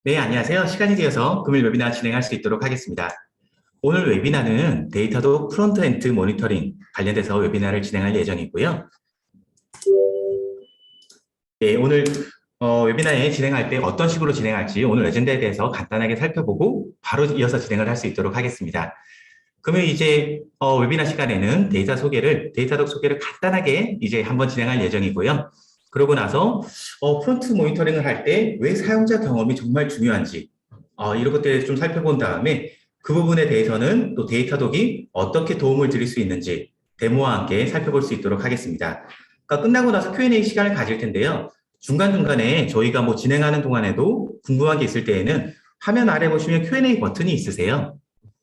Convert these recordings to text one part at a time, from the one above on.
네, 안녕하세요. 시간이 되어서 금일 웨비나 진행할 수 있도록 하겠습니다. 오늘 웨비나는 데이터도 프론트엔드 모니터링 관련돼서 웨비나를 진행할 예정이고요. 네, 오늘 웨비나에 진행할 때 어떤 식으로 진행할지 오늘 어젠다에 대해서 간단하게 살펴보고 바로 이어서 진행을 할 수 있도록 하겠습니다. 그러면 이제 웨비나 시간에는 데이터독 소개를 간단하게 이제 한번 진행할 예정이고요. 그러고 나서 프론트 모니터링을 할 때 왜 사용자 경험이 정말 중요한지 이런 것들을 좀 살펴본 다음에 그 부분에 대해서는 또 데이터독이 어떻게 도움을 드릴 수 있는지 데모와 함께 살펴볼 수 있도록 하겠습니다. 그러니까 끝나고 나서 Q&A 시간을 가질 텐데요. 중간중간에 저희가 뭐 진행하는 동안에도 궁금한 게 있을 때에는 화면 아래 보시면 Q&A 버튼이 있으세요.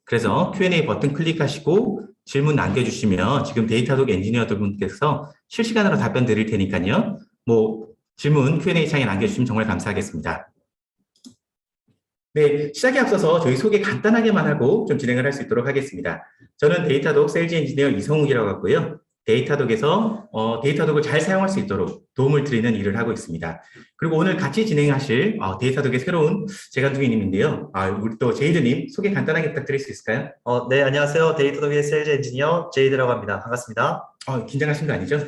그래서 Q&A 버튼 클릭하시고 질문 남겨주시면 지금 데이터독 엔지니어들 분께서 실시간으로 답변 드릴 테니까요. 뭐 질문 Q&A 창에 남겨주시면 정말 감사하겠습니다. 네, 시작에 앞서서 저희 소개 간단하게만 하고 좀 진행을 할 수 있도록 하겠습니다. 저는 데이터독 세일즈 엔지니어 이성욱이라고 하고요. 데이터독에서 데이터독을 잘 사용할 수 있도록 도움을 드리는 일을 하고 있습니다. 그리고 오늘 같이 진행하실 데이터독의 새로운 재간둥이님인데요. 우리 또 제이드님 소개 간단하게 부탁드릴 수 있을까요? 네, 안녕하세요. 데이터독의 세일즈 엔지니어 제이드라고 합니다. 반갑습니다. 긴장하신 거 아니죠?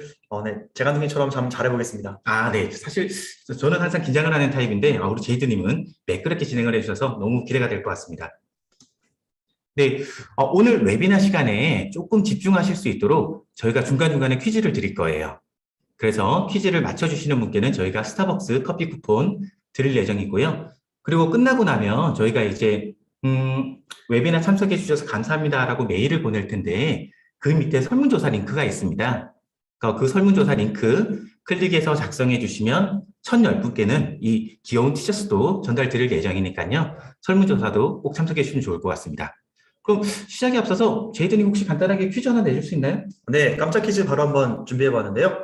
네, 재간둥이처럼 참 잘해보겠습니다. 네. 사실 저는 항상 긴장을 하는 타입인데 우리 제이드님은 매끄럽게 진행을 해주셔서 너무 기대가 될 것 같습니다. 네, 오늘 웨비나 시간에 조금 집중하실 수 있도록 저희가 중간중간에 퀴즈를 드릴 거예요. 그래서 퀴즈를 맞춰주시는 분께는 저희가 스타벅스 커피 쿠폰 드릴 예정이고요. 그리고 끝나고 나면 저희가 이제 웨비나 참석해 주셔서 감사합니다라고 메일을 보낼 텐데 그 밑에 설문조사 링크가 있습니다. 그 설문조사 링크 클릭해서 작성해 주시면 1,010분께는 이 귀여운 티셔츠도 전달 드릴 예정이니까요. 설문조사도 꼭 참석해 주시면 좋을 것 같습니다. 그럼 시작에 앞서서 제이드님 혹시 간단하게 퀴즈 하나 내줄 수 있나요? 네, 깜짝 퀴즈 바로 한번 준비해봤는데요.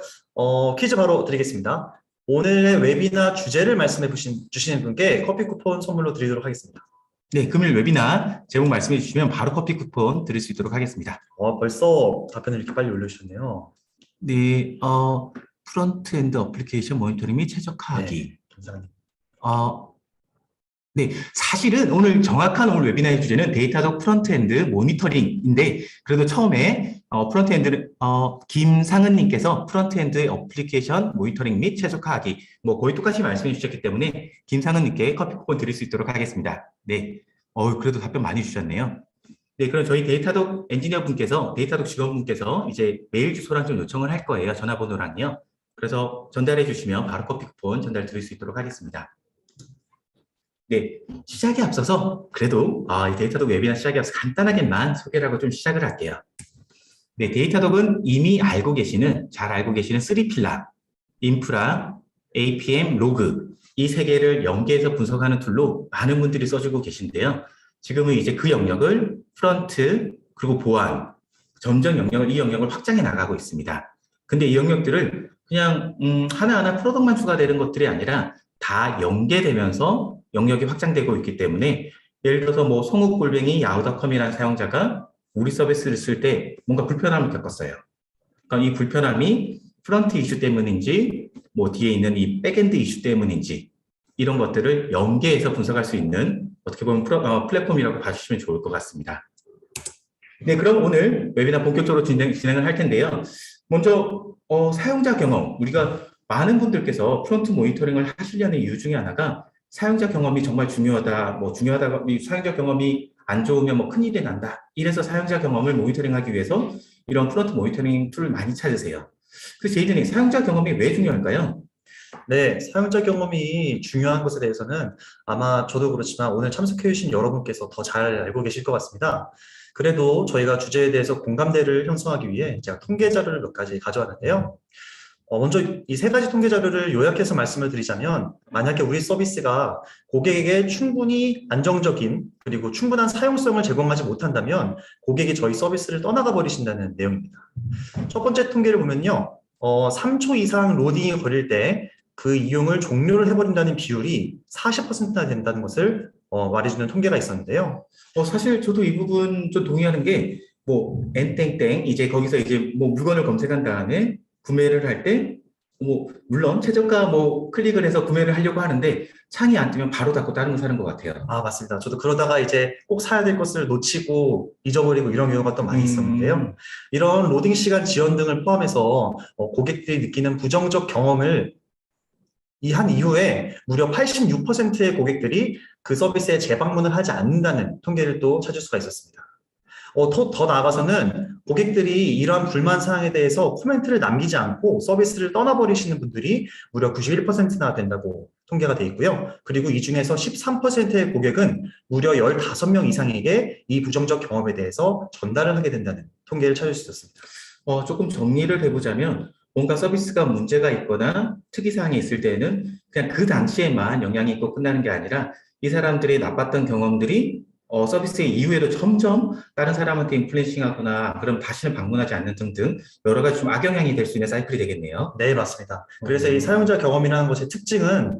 퀴즈 바로 드리겠습니다. 오늘의 웨비나 주제를 말씀해 주시는 분께 커피 쿠폰 선물로 드리도록 하겠습니다. 네, 금일 웨비나 제목 말씀해 주시면 바로 커피 쿠폰 드릴 수 있도록 하겠습니다. 벌써 답변을 이렇게 빨리 올려주셨네요. 네, 프론트엔드 어플리케이션 모니터링 및 최적화하기. 네, 감사합니다. 네, 사실은 오늘 웨비나의 주제는 데이터독 프론트엔드 모니터링인데 그래도 처음에 김상은님께서 프론트엔드 어플리케이션 모니터링 및 최적화하기 거의 똑같이 말씀해 주셨기 때문에 김상은님께 커피 쿠폰 드릴 수 있도록 하겠습니다. 네, 그래도 답변 많이 주셨네요. 네, 그럼 저희 데이터독 엔지니어 분께서 데이터독 직원분께서 이제 메일 주소랑 좀 요청을 할 거예요. 전화번호랑요. 그래서 전달해 주시면 바로 커피 쿠폰 전달 드릴 수 있도록 하겠습니다. 네, 시작에 앞서서 그래도 이 데이터독 웨비나 시작에 앞서 간단하게만 소개를 하고 좀 시작을 할게요. 네, 데이터독은 이미 잘 알고 계시는 3필라, 인프라, APM, 로그 이 세 개를 연계해서 분석하는 툴로 많은 분들이 써주고 계신데요. 지금은 이제 그 영역을 프런트 그리고 보안, 점점 이 영역을 확장해 나가고 있습니다. 근데 이 영역들을 그냥 하나하나 프로덕트만 추가되는 것들이 아니라 다 연계되면서 영역이 확장되고 있기 때문에 예를 들어서 송욱골뱅이 야후닷컴이라는 사용자가 우리 서비스를 쓸 때 뭔가 불편함을 겪었어요. 그러니까 이 불편함이 프런트 이슈 때문인지 뒤에 있는 이 백엔드 이슈 때문인지 이런 것들을 연계해서 분석할 수 있는 어떻게 보면 플랫폼이라고 봐주시면 좋을 것 같습니다. 네, 그럼 오늘 웨비나 본격적으로 진행을 할 텐데요. 먼저 사용자 경험, 우리가 많은 분들께서 프론트 모니터링을 하시려는 이유 중에 하나가 사용자 경험이 정말 중요하다, 사용자 경험이 안 좋으면 큰일이 난다. 이래서 사용자 경험을 모니터링하기 위해서 이런 프론트 모니터링 툴을 많이 찾으세요. 그래서 제이드님, 사용자 경험이 왜 중요할까요? 네, 사용자 경험이 중요한 것에 대해서는 아마 저도 그렇지만 오늘 참석해 주신 여러분께서 더 잘 알고 계실 것 같습니다. 그래도 저희가 주제에 대해서 공감대를 형성하기 위해 제가 통계 자료를 몇 가지 가져왔는데요. 먼저 이 세 가지 통계 자료를 요약해서 말씀을 드리자면 만약에 우리 서비스가 고객에게 충분히 안정적인 그리고 충분한 사용성을 제공하지 못한다면 고객이 저희 서비스를 떠나가 버리신다는 내용입니다. 첫 번째 통계를 보면요. 3초 이상 로딩이 걸릴 때 그 이용을 종료를 해버린다는 비율이 40%나 된다는 것을 말해주는 통계가 있었는데요. 사실 저도 이 부분 좀 동의하는 게 엔땡땡 이제 거기서 이제 물건을 검색한 다음에 구매를 할 때 뭐 물론 최저가 뭐 클릭을 해서 구매를 하려고 하는데 창이 안 뜨면 바로 닫고 다른 거 사는 것 같아요. 아, 맞습니다. 저도 그러다가 이제 꼭 사야 될 것을 놓치고 잊어버리고 이런 경우가 또 많이 있었는데요. 음, 이런 로딩 시간 지연 등을 포함해서 고객들이 느끼는 부정적 경험을 이 한 이후에 무려 86%의 고객들이 그 서비스에 재방문을 하지 않는다는 통계를 또 찾을 수가 있었습니다. 더 나아가서는 고객들이 이러한 불만 사항에 대해서 코멘트를 남기지 않고 서비스를 떠나버리시는 분들이 무려 91%나 된다고 통계가 돼 있고요. 그리고 이 중에서 13%의 고객은 무려 15명 이상에게 이 부정적 경험에 대해서 전달을 하게 된다는 통계를 찾을 수 있었습니다. 조금 정리를 해보자면 뭔가 서비스가 문제가 있거나 특이사항이 있을 때는 그냥 그 당시에만 영향이 있고 끝나는 게 아니라 이 사람들의 나빴던 경험들이 서비스 이후에도 점점 다른 사람한테 인플루언싱하거나 그럼 다시는 방문하지 않는 등등 여러 가지 좀 악영향이 될 수 있는 사이클이 되겠네요. 네, 맞습니다. 그래서 이 음, 사용자 경험이라는 것의 특징은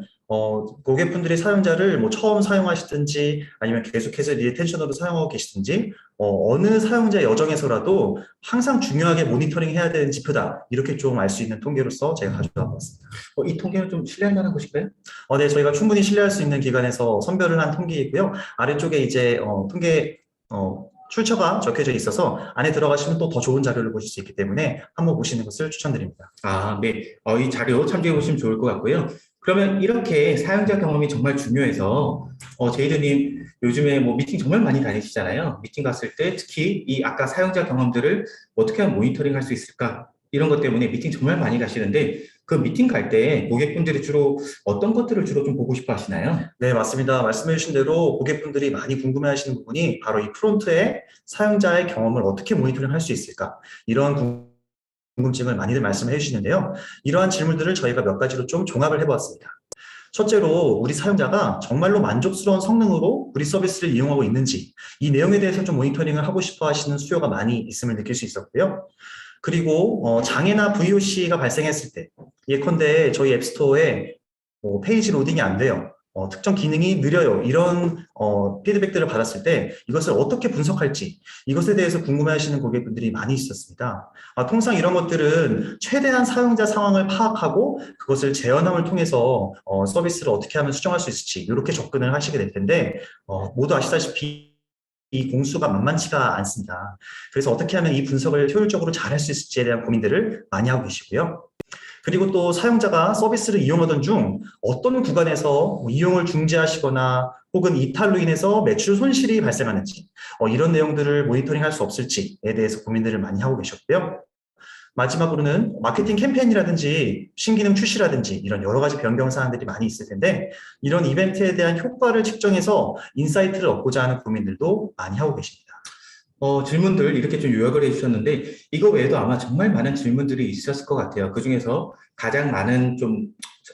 고객분들이 사용자를 뭐 처음 사용하시든지 아니면 계속해서 리텐션으로 사용하고 계시든지 어느 사용자 여정에서라도 항상 중요하게 모니터링 해야 되는 지표다. 이렇게 좀 알 수 있는 통계로서 제가 가져와 봤습니다. 이 통계는 좀 신뢰할 만한 것일까요? 네, 저희가 충분히 신뢰할 수 있는 기관에서 선별을 한 통계이고요. 아래쪽에 이제 통계 출처가 적혀져 있어서 안에 들어가시면 또 더 좋은 자료를 보실 수 있기 때문에 한번 보시는 것을 추천드립니다. 아, 네. 이 자료 참조해 보시면 좋을 것 같고요. 그러면 이렇게 사용자 경험이 정말 중요해서, 제이드님 요즘에 뭐 미팅 정말 많이 다니시잖아요. 미팅 갔을 때 특히 이 아까 사용자 경험들을 어떻게 하면 모니터링 할 수 있을까? 이런 것 때문에 미팅 정말 많이 가시는데, 그 미팅 갈 때 고객분들이 주로 어떤 것들을 주로 좀 보고 싶어 하시나요? 네, 맞습니다. 말씀해 주신 대로 고객분들이 많이 궁금해 하시는 부분이 바로 이 프론트에 사용자의 경험을 어떻게 모니터링 할 수 있을까? 이런 궁금증을 많이들 말씀해 주시는데요. 이러한 질문들을 저희가 몇 가지로 좀 종합을 해보았습니다. 첫째로 우리 사용자가 정말로 만족스러운 성능으로 우리 서비스를 이용하고 있는지 이 내용에 대해서 좀 모니터링을 하고 싶어 하시는 수요가 많이 있음을 느낄 수 있었고요. 그리고 장애나 VOC가 발생했을 때 예컨대 저희 앱스토어에 페이지 로딩이 안 돼요. 특정 기능이 느려요. 이런 피드백들을 받았을 때 이것을 어떻게 분석할지 이것에 대해서 궁금해하시는 고객분들이 많이 있었습니다. 통상 이런 것들은 최대한 사용자 상황을 파악하고 그것을 재현함을 통해서 서비스를 어떻게 하면 수정할 수 있을지 이렇게 접근을 하시게 될 텐데 모두 아시다시피 이 공수가 만만치가 않습니다. 그래서 어떻게 하면 이 분석을 효율적으로 잘 할 수 있을지에 대한 고민들을 많이 하고 계시고요. 그리고 또 사용자가 서비스를 이용하던 중 어떤 구간에서 이용을 중지하시거나 혹은 이탈로 인해서 매출 손실이 발생하는지 이런 내용들을 모니터링 할 수 없을지에 대해서 고민들을 많이 하고 계셨고요. 마지막으로는 마케팅 캠페인이라든지 신기능 출시라든지 이런 여러 가지 변경 사항들이 많이 있을 텐데 이런 이벤트에 대한 효과를 측정해서 인사이트를 얻고자 하는 고민들도 많이 하고 계십니다. 질문들 이렇게 좀 요약을 해주셨는데, 이거 외에도 아마 정말 많은 질문들이 있었을 것 같아요. 그 중에서 가장 많은 좀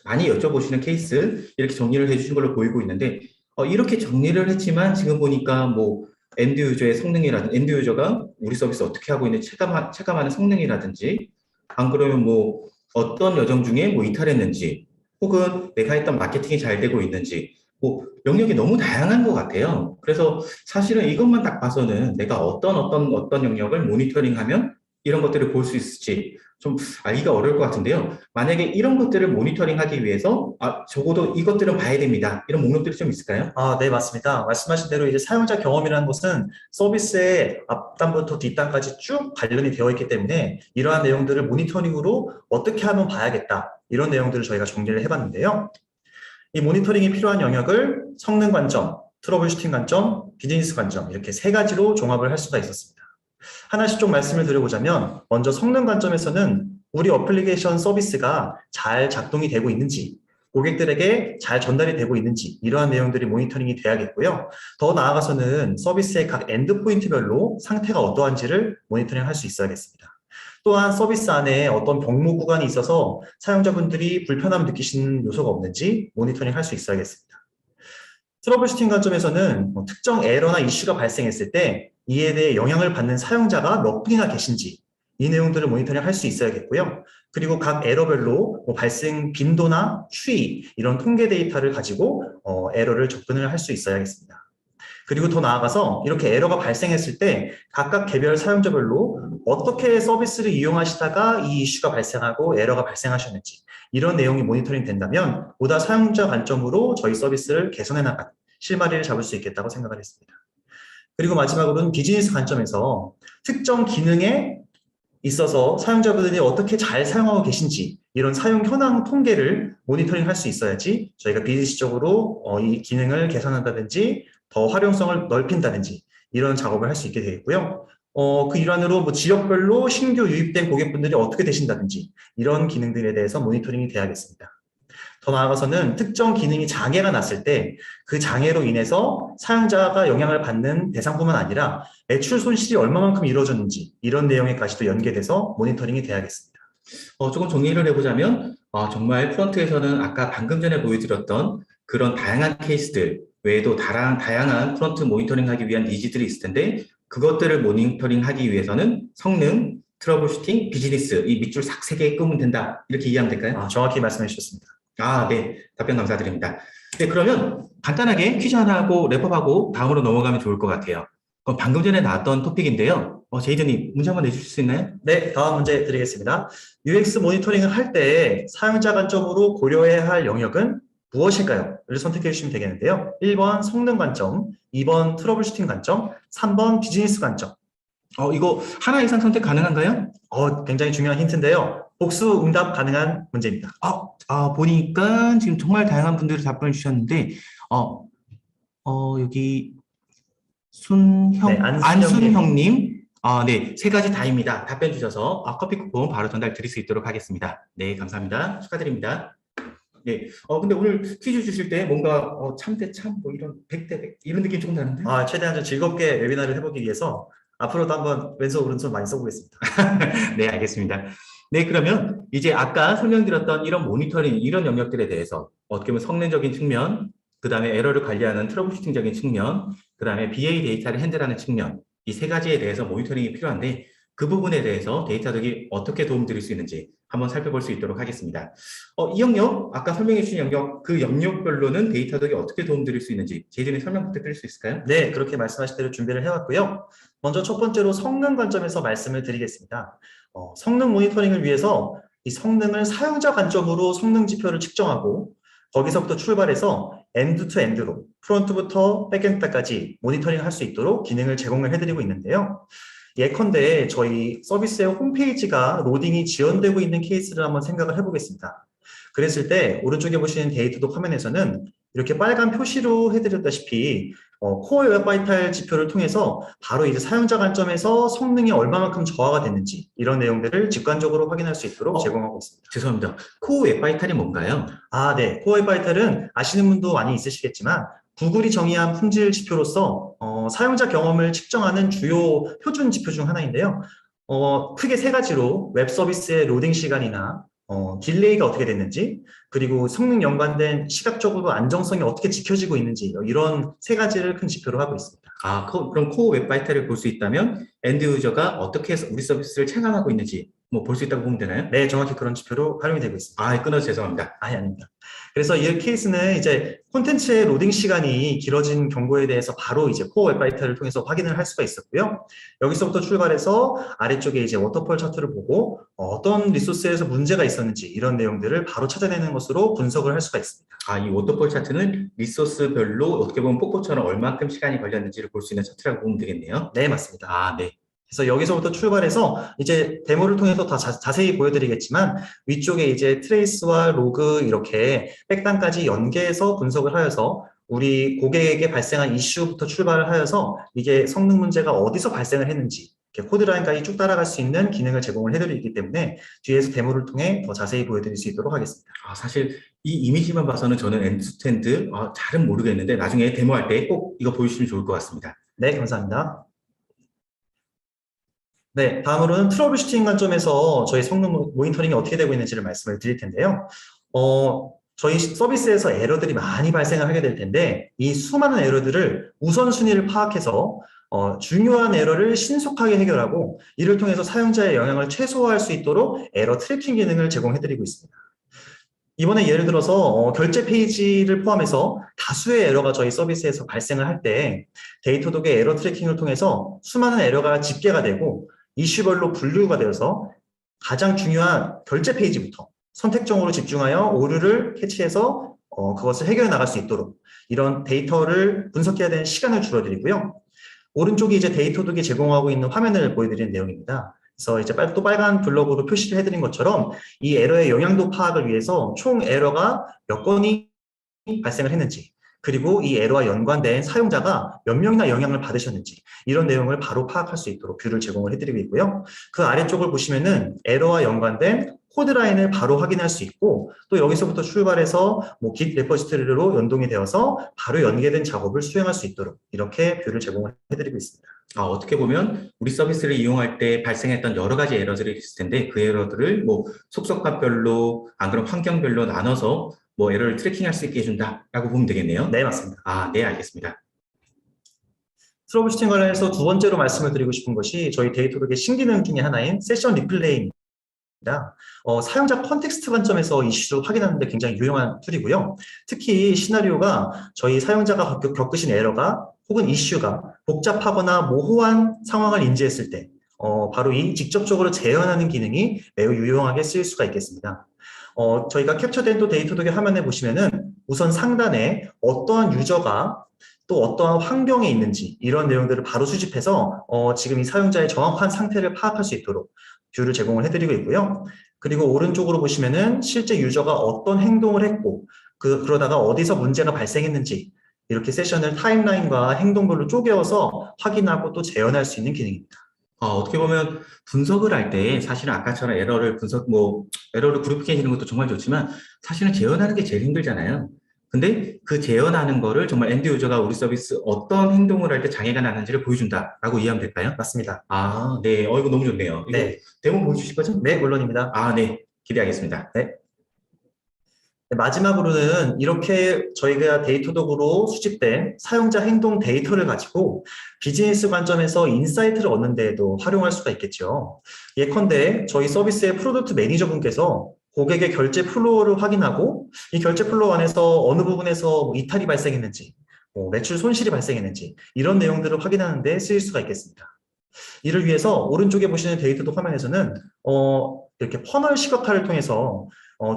많이 여쭤보시는 케이스, 이렇게 정리를 해주신 걸로 보이고 있는데, 이렇게 정리를 했지만 지금 보니까 뭐, 엔드 유저의 성능이라든지, 엔드 유저가 우리 서비스 어떻게 하고 있는지 체감하는 성능이라든지, 안 그러면 뭐, 어떤 여정 중에 뭐 이탈했는지, 혹은 내가 했던 마케팅이 잘 되고 있는지, 뭐, 영역이 너무 다양한 것 같아요. 그래서 사실은 이것만 딱 봐서는 내가 어떤 영역을 모니터링하면 이런 것들을 볼 수 있을지 좀 알기가 어려울 것 같은데요. 만약에 이런 것들을 모니터링하기 위해서 적어도 이것들은 봐야 됩니다. 이런 목록들이 좀 있을까요? 네, 맞습니다. 말씀하신 대로 이제 사용자 경험이라는 것은 서비스의 앞단부터 뒷단까지 쭉 관련이 되어 있기 때문에 이러한 내용들을 모니터링으로 어떻게 하면 봐야겠다. 이런 내용들을 저희가 정리를 해봤는데요. 이 모니터링이 필요한 영역을 성능 관점, 트러블 슈팅 관점, 비즈니스 관점 이렇게 세 가지로 종합을 할 수가 있었습니다. 하나씩 좀 말씀을 드려보자면 먼저 성능 관점에서는 우리 어플리케이션 서비스가 잘 작동이 되고 있는지 고객들에게 잘 전달이 되고 있는지 이러한 내용들이 모니터링이 돼야겠고요. 더 나아가서는 서비스의 각 엔드포인트별로 상태가 어떠한지를 모니터링 할 수 있어야겠습니다. 또한 서비스 안에 어떤 병목 구간이 있어서 사용자분들이 불편함을 느끼시는 요소가 없는지 모니터링 할 수 있어야겠습니다. 트러블 슈팅 관점에서는 특정 에러나 이슈가 발생했을 때 이에 대해 영향을 받는 사용자가 몇 분이나 계신지 이 내용들을 모니터링 할 수 있어야겠고요. 그리고 각 에러별로 발생 빈도나 추이 이런 통계 데이터를 가지고 에러를 접근을 할 수 있어야겠습니다. 그리고 더 나아가서 이렇게 에러가 발생했을 때 각각 개별 사용자별로 어떻게 서비스를 이용하시다가 이 이슈가 발생하고 에러가 발생하셨는지 이런 내용이 모니터링 된다면 보다 사용자 관점으로 저희 서비스를 개선해 나가는 실마리를 잡을 수 있겠다고 생각을 했습니다. 그리고 마지막으로는 비즈니스 관점에서 특정 기능에 있어서 사용자분들이 어떻게 잘 사용하고 계신지 이런 사용 현황 통계를 모니터링 할 수 있어야지 저희가 비즈니스적으로 이 기능을 개선한다든지 더 활용성을 넓힌다든지 이런 작업을 할 수 있게 되겠고요. 그 일환으로 뭐 지역별로 신규 유입된 고객분들이 어떻게 되신다든지 이런 기능들에 대해서 모니터링이 돼야겠습니다. 더 나아가서는 특정 기능이 장애가 났을 때 그 장애로 인해서 사용자가 영향을 받는 대상뿐만 아니라 매출 손실이 얼마만큼 이루어졌는지 이런 내용에까지도 연계돼서 모니터링이 돼야겠습니다. 조금 정리를 해보자면, 정말 프런트에서는 아까 방금 전에 보여드렸던 그런 다양한 케이스들 외에도 다양한 프런트 모니터링하기 위한 니즈들이 있을 텐데, 그것들을 모니터링하기 위해서는 성능, 트러블 슈팅, 비즈니스, 이 밑줄 싹 세 개 끄면 된다. 이렇게 이해하면 될까요? 정확히 말씀해 주셨습니다. 네. 답변 감사드립니다. 네, 그러면 간단하게 퀴즈 하나 하고 랩업하고 다음으로 넘어가면 좋을 것 같아요. 그럼 방금 전에 나왔던 토픽인데요. 제이드님, 문제 한번 내주실 수 있나요? 네, 다음 문제 드리겠습니다. UX 모니터링을 할 때 사용자 관점으로 고려해야 할 영역은 무엇일까요? 를 선택해 주시면 되겠는데요. 1번 성능 관점, 2번 트러블 슈팅 관점, 3번 비즈니스 관점. 이거 하나 이상 선택 가능한가요? 굉장히 중요한 힌트인데요. 복수 응답 가능한 문제입니다. 보니까 지금 정말 다양한 분들이 답변을 주셨는데, 여기 네, 안순형님, 네, 세 가지 다입니다. 답변 주셔서 커피 쿠폰 바로 전달 드릴 수 있도록 하겠습니다. 네, 감사합니다. 축하드립니다. 네, 근데 오늘 퀴즈 주실 때 뭔가 참대 참, 뭐 이런 100대 100 이런 느낌 조금 나는데? 최대한 좀 즐겁게 웨비나를 해보기 위해서 앞으로도 한번 왼손 오른손 많이 써보겠습니다. 네, 알겠습니다. 네, 그러면 이제 아까 설명드렸던 이런 모니터링, 이런 영역들에 대해서 어떻게 보면 성능적인 측면, 그 다음에 에러를 관리하는 트러블 슈팅적인 측면, 그 다음에 BA 데이터를 핸들하는 측면, 이 세 가지에 대해서 모니터링이 필요한데 그 부분에 대해서 데이터덕이 어떻게 도움드릴 수 있는지 한번 살펴볼 수 있도록 하겠습니다. 이 영역, 아까 설명해 주신 영역, 그 영역별로는 데이터덕이 어떻게 도움드릴 수 있는지 제이드님 설명 부탁드릴 수 있을까요? 네, 그렇게 말씀하신 대로 준비를 해왔고요. 먼저 첫 번째로 성능 관점에서 말씀을 드리겠습니다. 성능 모니터링을 위해서 이 성능을 사용자 관점으로 성능 지표를 측정하고 거기서부터 출발해서 엔드 투 엔드로 프론트부터 백엔드까지 모니터링 할 수 있도록 기능을 제공을 해드리고 있는데요. 예컨대 저희 서비스의 홈페이지가 로딩이 지연되고 있는 케이스를 한번 생각을 해보겠습니다. 그랬을 때 오른쪽에 보시는 데이터도 화면에서는 이렇게 빨간 표시로 해드렸다시피 코어 웹 바이탈 지표를 통해서 바로 이제 사용자 관점에서 성능이 얼마만큼 저하가 됐는지 이런 내용들을 직관적으로 확인할 수 있도록 제공하고 있습니다. 죄송합니다. 코어 웹 바이탈이 뭔가요? 네. 코어 웹 바이탈은 아시는 분도 많이 있으시겠지만 구글이 정의한 품질 지표로서 사용자 경험을 측정하는 주요 표준 지표 중 하나인데요. 크게 세 가지로 웹 서비스의 로딩 시간이나 딜레이가 어떻게 됐는지, 그리고 성능 연관된 시각적으로 안정성이 어떻게 지켜지고 있는지 이런 세 가지를 큰 지표로 하고 있습니다. 그럼 코어 웹 바이탈을 볼 수 있다면 엔드 유저가 어떻게 해서 우리 서비스를 체감하고 있는지 뭐 볼 수 있다고 보면 되나요? 네, 정확히 그런 지표로 활용이 되고 있습니다. 끊어서 죄송합니다. 아닙니다. 그래서 이 케이스는 이제 콘텐츠의 로딩 시간이 길어진 경고에 대해서 바로 이제 코어 웹 바이탈을 통해서 확인을 할 수가 있었고요. 여기서부터 출발해서 아래쪽에 이제 워터폴 차트를 보고 어떤 리소스에서 문제가 있었는지 이런 내용들을 바로 찾아내는 것으로 분석을 할 수가 있습니다. 이 워터폴 차트는 리소스별로 어떻게 보면 폭포처럼 얼만큼 시간이 걸렸는지를 볼 수 있는 차트라고 보면 되겠네요. 네, 맞습니다. 네. 그래서 여기서부터 출발해서 이제 데모를 통해서 더 자세히 보여드리겠지만 위쪽에 이제 트레이스와 로그 이렇게 백단까지 연계해서 분석을 하여서 우리 고객에게 발생한 이슈부터 출발을 하여서 이게 성능 문제가 어디서 발생을 했는지 이렇게 코드라인까지 쭉 따라갈 수 있는 기능을 제공을 해드리기 때문에 뒤에서 데모를 통해 더 자세히 보여드릴 수 있도록 하겠습니다. 사실 이 이미지만 봐서는 저는 엔드투엔드 잘은 모르겠는데 나중에 데모할 때 꼭 이거 보여주시면 좋을 것 같습니다. 네, 감사합니다. 네, 다음으로는 트러블 슈팅 관점에서 저희 성능 모니터링이 어떻게 되고 있는지를 말씀을 드릴 텐데요. 저희 서비스에서 에러들이 많이 발생을 하게 될 텐데 이 수많은 에러들을 우선순위를 파악해서 중요한 에러를 신속하게 해결하고 이를 통해서 사용자의 영향을 최소화할 수 있도록 에러 트래킹 기능을 제공해드리고 있습니다. 이번에 예를 들어서 결제 페이지를 포함해서 다수의 에러가 저희 서비스에서 발생을 할 때 데이터독의 에러 트래킹을 통해서 수많은 에러가 집계가 되고 이슈별로 분류가 되어서 가장 중요한 결제 페이지부터 선택적으로 집중하여 오류를 캐치해서 그것을 해결해 나갈 수 있도록 이런 데이터를 분석해야 되는 시간을 줄여드리고요. 오른쪽이 이제 데이터독이 제공하고 있는 화면을 보여드리는 내용입니다. 그래서 이제 또 빨간 블럭으로 표시를 해드린 것처럼 이 에러의 영향도 파악을 위해서 총 에러가 몇 건이 발생을 했는지, 그리고 이 에러와 연관된 사용자가 몇 명이나 영향을 받으셨는지 이런 내용을 바로 파악할 수 있도록 뷰를 제공을 해드리고 있고요. 그 아래쪽을 보시면은 에러와 연관된 코드라인을 바로 확인할 수 있고, 또 여기서부터 출발해서 뭐 Git 레퍼지토리로 연동이 되어서 바로 연계된 작업을 수행할 수 있도록 이렇게 뷰를 제공을 해드리고 있습니다. 어떻게 보면 우리 서비스를 이용할 때 발생했던 여러 가지 에러들이 있을 텐데 그 에러들을 뭐 속속값별로, 안 그럼 환경별로 나눠서 뭐 에러를 트래킹할 수 있게 해준다라고 보면 되겠네요. 네, 맞습니다. 네, 알겠습니다. 트러블슈팅 관련해서 두 번째로 말씀을 드리고 싶은 것이 저희 데이터독의 신기능 중에 하나인 세션 리플레이입니다. 사용자 컨텍스트 관점에서 이슈를 확인하는 데 굉장히 유용한 툴이고요. 특히 시나리오가 저희 사용자가 겪으신 에러가 혹은 이슈가 복잡하거나 모호한 상황을 인지했을 때 바로 이 직접적으로 재현하는 기능이 매우 유용하게 쓰일 수가 있겠습니다. 저희가 캡처된 또 데이터독의 화면에 보시면은 우선 상단에 어떠한 유저가 또 어떠한 환경에 있는지 이런 내용들을 바로 수집해서 지금 이 사용자의 정확한 상태를 파악할 수 있도록 뷰를 제공을 해드리고 있고요. 그리고 오른쪽으로 보시면은 실제 유저가 어떤 행동을 했고 그러다가 어디서 문제가 발생했는지 이렇게 세션을 타임라인과 행동별로 쪼개어서 확인하고 또 재현할 수 있는 기능입니다. 어떻게 보면 분석을 할 때 사실은 아까처럼 에러를 그룹핑해주는 것도 정말 좋지만 사실은 재현하는 게 제일 힘들잖아요. 근데 그 재현하는 거를 정말 엔드 유저가 우리 서비스 어떤 행동을 할 때 장애가 나는지를 보여준다라고 이해하면 될까요? 맞습니다. 네. 이거 너무 좋네요. 이거 네. 데모 보여주실 거죠? 네, 물론입니다. 네. 기대하겠습니다. 네. 마지막으로는 이렇게 저희가 데이터독으로 수집된 사용자 행동 데이터를 가지고 비즈니스 관점에서 인사이트를 얻는 데에도 활용할 수가 있겠죠. 예컨대 저희 서비스의 프로덕트 매니저분께서 고객의 결제 플로우를 확인하고 이 결제 플로우 안에서 어느 부분에서 뭐 이탈이 발생했는지, 매출 손실이 발생했는지 이런 내용들을 확인하는 데 쓰일 수가 있겠습니다. 이를 위해서 오른쪽에 보시는 데이터독 화면에서는 이렇게 퍼널 시각화를 통해서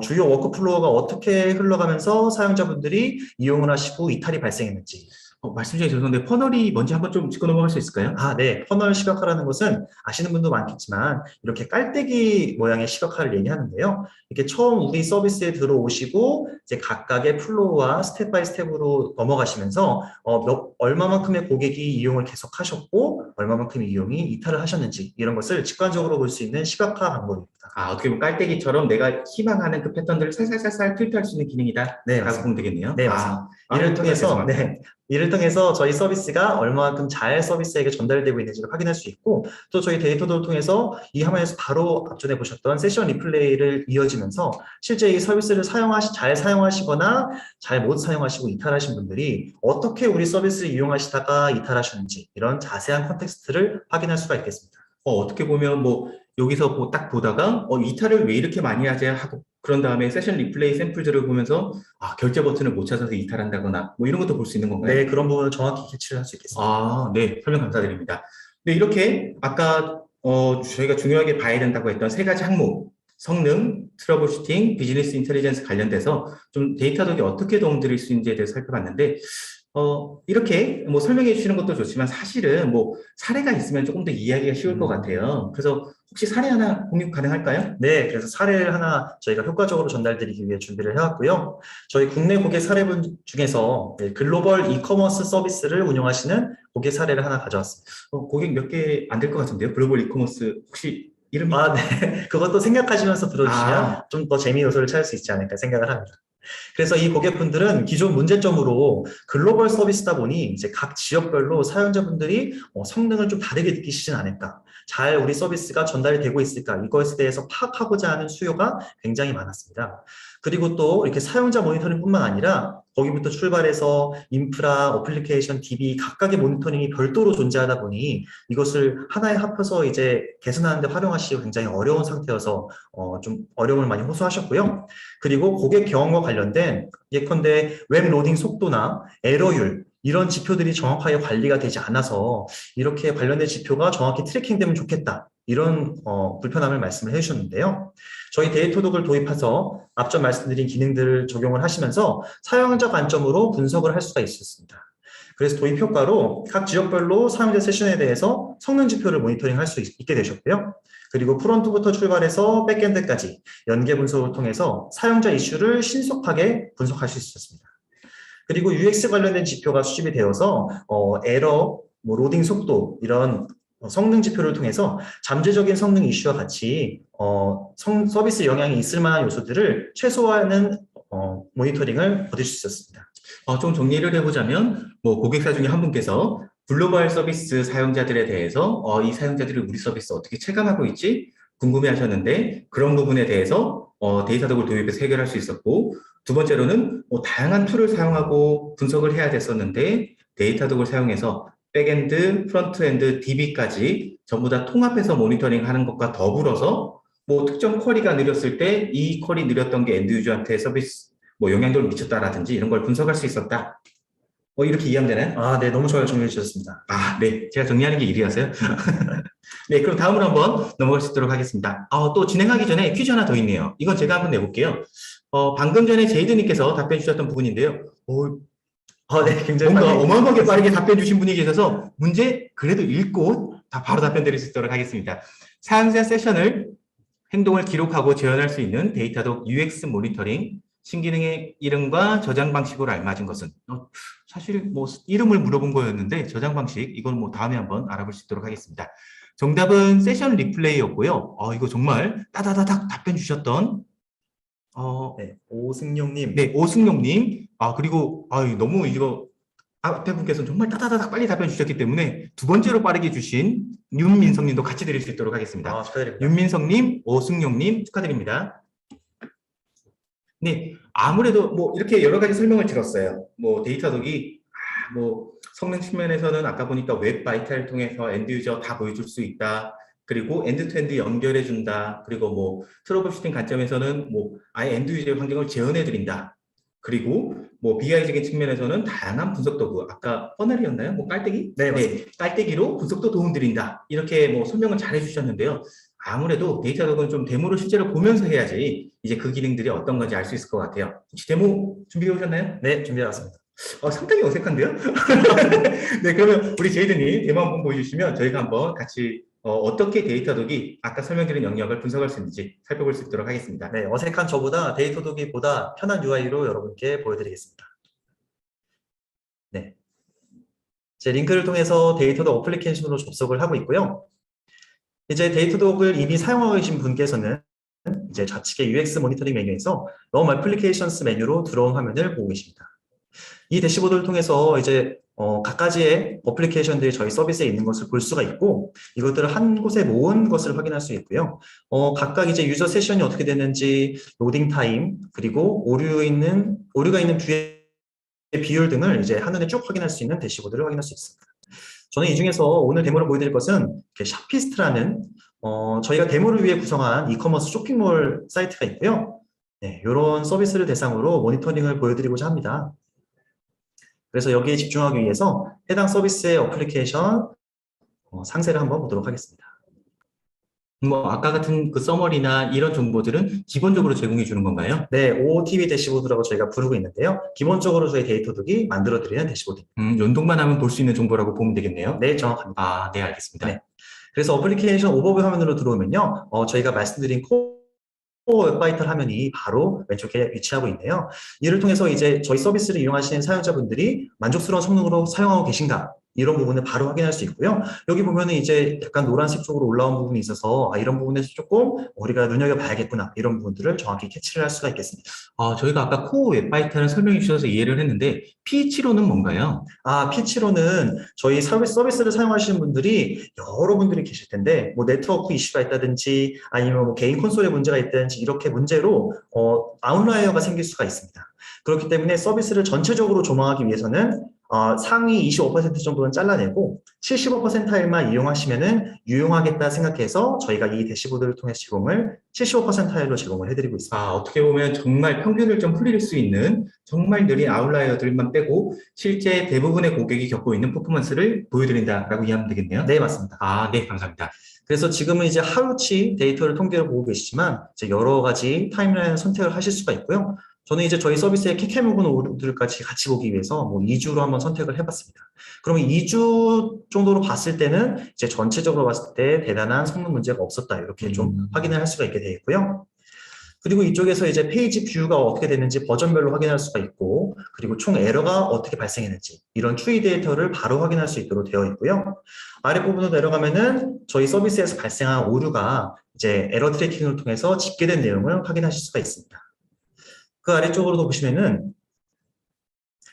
주요 워크플로우가 어떻게 흘러가면서 사용자분들이 이용을 하시고 이탈이 발생했는지. 말씀 중에 죄송한데 퍼널이 뭔지 한번 좀 짚고 넘어갈 수 있을까요? 네. 퍼널 시각화라는 것은 아시는 분도 많겠지만 이렇게 깔때기 모양의 시각화를 얘기하는데요. 이렇게 처음 우리 서비스에 들어오시고 이제 각각의 플로우와 스텝 바이 스텝으로 넘어가시면서 얼마만큼의 고객이 이용을 계속 하셨고 얼마만큼의 이용이 이탈을 하셨는지 이런 것을 직관적으로 볼 수 있는 시각화 방법입니다. 어떻게 보면 깔때기처럼 내가 희망하는 그 패턴들을 살살살살 필터할 수 있는 기능이다. 네, 라고 보면 되겠네요. 네, 맞습니다. 이를 통해서 저희 서비스가 얼마만큼 잘 서비스에게 전달되고 있는지를 확인할 수 있고, 또 저희 데이터를 통해서 이 화면에서 바로 앞전에 보셨던 세션 리플레이를 이어지면서 실제 이 서비스를 잘 사용하시거나 잘 못 사용하시고 이탈하신 분들이 어떻게 우리 서비스를 이용하시다가 이탈하셨는지 이런 자세한 컨텍스트를 확인할 수가 있겠습니다. 어떻게 보면 여기서 딱 보다가 이탈을 왜 이렇게 많이 하지 하고 그런 다음에 세션 리플레이 샘플들을 보면서 결제 버튼을 못 찾아서 이탈한다거나 이런 것도 볼 수 있는 건가요? 네, 그런 부분을 정확히 캐치를 할 수 있겠습니다. 네, 설명 감사드립니다. 네, 이렇게 아까 저희가 중요하게 봐야 된다고 했던 세 가지 항목, 성능, 트러블 슈팅, 비즈니스 인텔리전스 관련돼서 좀 데이터독이 어떻게 도움드릴 수 있는지에 대해서 살펴봤는데 이렇게 설명해 주시는 것도 좋지만 사실은 사례가 있으면 조금 더 이해하기가 쉬울 것 같아요. 그래서 혹시 사례 하나 공유 가능할까요? 네, 그래서 사례를 하나 저희가 효과적으로 전달드리기 위해 준비를 해왔고요. 저희 국내 고객 사례분 중에서 글로벌 이커머스 서비스를 운영하시는 고객 사례를 하나 가져왔습니다. 고객 몇 개 안 될 것 같은데요? 글로벌 이커머스 혹시 이름이? 네. 그것도 생각하시면서 들어주시면 좀 더 재미 요소를 찾을 수 있지 않을까 생각을 합니다. 그래서 이 고객분들은 기존 문제점으로 글로벌 서비스다 보니 이제 각 지역별로 사용자분들이 성능을 좀 다르게 느끼시진 않을까, 잘 우리 서비스가 전달이 되고 있을까, 이것에 대해서 파악하고자 하는 수요가 굉장히 많았습니다. 그리고 또 이렇게 사용자 모니터링뿐만 아니라 거기부터 출발해서 인프라, 어플리케이션, DB 각각의 모니터링이 별도로 존재하다 보니 이것을 하나에 합해서 이제 개선하는 데 활용하시기 굉장히 어려운 상태여서 좀 어려움을 많이 호소하셨고요. 그리고 고객 경험과 관련된 예컨대 웹 로딩 속도나 에러율 이런 지표들이 정확하게 관리가 되지 않아서 이렇게 관련된 지표가 정확히 트래킹되면 좋겠다. 이런 불편함을 말씀을 해주셨는데요. 저희 데이터독을 도입해서 앞전 말씀드린 기능들을 적용을 하시면서 사용자 관점으로 분석을 할 수가 있었습니다. 그래서 도입 효과로 각 지역별로 사용자 세션에 대해서 성능 지표를 모니터링할 수 있게 되셨고요. 그리고 프론트부터 출발해서 백엔드까지 연계 분석을 통해서 사용자 이슈를 신속하게 분석할 수 있었습니다. 그리고 UX 관련된 지표가 수집이 되어서 에러, 로딩 속도 이런 성능 지표를 통해서 잠재적인 성능 이슈와 같이 서비스 영향이 있을 만한 요소들을 최소화하는 모니터링을 받을 수 있었습니다. 좀 정리를 해보자면 뭐 고객사 중에 한 분께서 글로벌 서비스 사용자들에 대해서 이 사용자들이 우리 서비스 어떻게 체감하고 있지 궁금해하셨는데 그런 부분에 대해서 데이터독을 도입해서 해결할 수 있었고 두 번째로는 다양한 툴을 사용하고 분석을 해야 됐었는데 데이터독을 사용해서 백엔드, 프론트엔드, DB까지 전부 다 통합해서 모니터링하는 것과 더불어서 뭐 특정 쿼리가 느렸을 때 이 쿼리 느렸던 게 엔드 유저한테 서비스 뭐 영향도를 미쳤다라든지 이런 걸 분석할 수 있었다. 이렇게 이해하면 되나요? 네, 너무 잘 정리해 주셨습니다. 네. 제가 정리하는 게 일이어서요. 네, 그럼 다음으로 한번 넘어갈 수 있도록 하겠습니다. 또 진행하기 전에 퀴즈 하나 더 있네요. 이건 제가 한번 내볼게요. 방금 전에 제이드님께서 답변 주셨던 부분인데요. 네, 굉장히 뭔가 어마어마하게 빠르게 답변 주신 분이 계셔서 문제 그래도 읽고 바로 답변 드릴 수 있도록 하겠습니다. 사용자 세션을 행동을 기록하고 재현할 수 있는 데이터독 UX 모니터링 신기능의 이름과 저장 방식으로 알맞은 것은 사실 뭐 이름을 물어본 거였는데 저장 방식 이건 뭐 다음에 한번 알아볼 수 있도록 하겠습니다. 정답은 세션 리플레이였고요. 이거 정말 따다다닥 답변 주셨던 네, 오승용님. 네, 오승용님. 그리고 너무 이거 앞에 분께서는 정말 따다다닥 빨리 답변 주셨기 때문에 두 번째로 빠르게 주신 윤민성님도 같이 드릴 수 있도록 하겠습니다. 축하드립니다. 윤민성님, 오승용님 축하드립니다. 네, 아무래도 뭐 이렇게 여러 가지 설명을 들었어요. 뭐 데이터독이 뭐 성능 측면에서는 아까 보니까 웹 바이탈을 통해서 엔드 유저 다 보여줄 수 있다. 그리고 엔드 투 엔드 연결해 준다. 그리고 뭐 트러블 슈팅 관점에서는 뭐 아예 엔드 유저의 환경을 재현해 드린다. 그리고 뭐 BI적인 측면에서는 다양한 분석 도구, 아까 퍼널이었나요? 뭐 깔때기? 네, 맞습니다. 깔때기로 분석도 도움 드린다. 이렇게 뭐 설명을 잘 해주셨는데요. 아무래도 데이터독은 좀 데모를 실제로 보면서 해야지 이제 그 기능들이 어떤 건지 알 수 있을 것 같아요. 혹시 데모 준비해 오셨나요? 네, 준비해 왔습니다. 상당히 어색한데요? 네, 그러면 우리 제이드님 데모 한번 보여주시면 저희가 한번 같이 어떻게 데이터독이 아까 설명드린 영역을 분석할 수 있는지 살펴볼 수 있도록 하겠습니다. 네, 어색한 저보다 데이터독이 보다 편한 UI로 여러분께 보여드리겠습니다. 네, 제 링크를 통해서 데이터독 어플리케이션으로 접속을 하고 있고요. 이제 데이터독을 이미 사용하고 계신 분께서는 이제 좌측의 UX 모니터링 메뉴에서 럼 애플리케이션스 메뉴로 들어온 화면을 보고 계십니다. 이 대시보드를 통해서 이제 각가지의 어플리케이션들이 저희 서비스에 있는 것을 볼 수가 있고 이것들을 한 곳에 모은 것을 확인할 수 있고요. 각각 이제 유저 세션이 어떻게 되는지, 로딩 타임, 그리고 오류가 있는 뷰의 비율 등을 이제 한눈에 쭉 확인할 수 있는 대시보드를 확인할 수 있습니다. 저는 이 중에서 오늘 데모를 보여드릴 것은 샤피스트라는 저희가 데모를 위해 구성한 이커머스 쇼핑몰 사이트가 있고요. 네, 이런 서비스를 대상으로 모니터링을 보여드리고자 합니다. 그래서 여기에 집중하기 위해서 해당 서비스의 어플리케이션 상세를 한번 보도록 하겠습니다. 뭐 아까 같은 그 서머리나 이런 정보들은 기본적으로 제공해 주는 건가요? 네, OOTV 대시보드라고 저희가 부르고 있는데요. 기본적으로 저희 데이터독이 만들어드리는 대시보드입니다. 연동만 하면 볼 수 있는 정보라고 보면 되겠네요. 네, 정확합니다. 네, 알겠습니다. 네. 그래서 어플리케이션 오버뷰 화면으로 들어오면요. 저희가 말씀드린 코어 웹바이탈 화면이 바로 왼쪽에 위치하고 있네요. 이를 통해서 이제 저희 서비스를 이용하시는 사용자분들이 만족스러운 성능으로 사용하고 계신가? 이런 부분을 바로 확인할 수 있고요. 여기 보면은 이제 약간 노란색 쪽으로 올라온 부분이 있어서 이런 부분에서 조금 우리가 눈여겨봐야겠구나 이런 부분들을 정확히 캐치를 할 수가 있겠습니다. 저희가 아까 코어 웹바이탈을 설명해 주셔서 이해를 했는데 P7호는 뭔가요? P7호는 저희 서비스를 사용하시는 분들이 여러 분들이 계실 텐데 뭐 네트워크 이슈가 있다든지 아니면 뭐 개인 콘솔에 문제가 있다든지 이렇게 문제로 아웃라이어가 생길 수가 있습니다. 그렇기 때문에 서비스를 전체적으로 조망하기 위해서는 상위 25% 정도는 잘라내고 75%일만 이용하시면은 유용하겠다 생각해서 저희가 이 대시보드를 통해서 제공을 75%일로 제공을 해드리고 있습니다. 아, 어떻게 보면 정말 평균을 좀 흘릴 수 있는 정말 느린 아웃라이어들만 빼고 실제 대부분의 고객이 겪고 있는 퍼포먼스를 보여드린다라고 이해하면 되겠네요. 네, 맞습니다. 아, 네, 감사합니다. 그래서 지금은 이제 하루치 데이터를 통계를 보고 계시지만 이제 여러 가지 타임라인 선택을 하실 수가 있고요. 저는 이제 저희 서비스의 캐캐 묵은 오류들까지 같이 보기 위해서 뭐 2주로 한번 선택을 해봤습니다. 그러면 2주 정도로 봤을 때는 이제 전체적으로 봤을 때 대단한 성능 문제가 없었다 이렇게 좀 확인을 할 수가 있게 되어 있고요. 그리고 이쪽에서 이제 페이지 뷰가 어떻게 되는지 버전별로 확인할 수가 있고, 그리고 총 에러가 어떻게 발생했는지 이런 추이 데이터를 바로 확인할 수 있도록 되어 있고요. 아랫부분으로 내려가면은 저희 서비스에서 발생한 오류가 이제 에러 트래킹을 통해서 집계된 내용을 확인하실 수가 있습니다. 그 아래쪽으로도 보시면은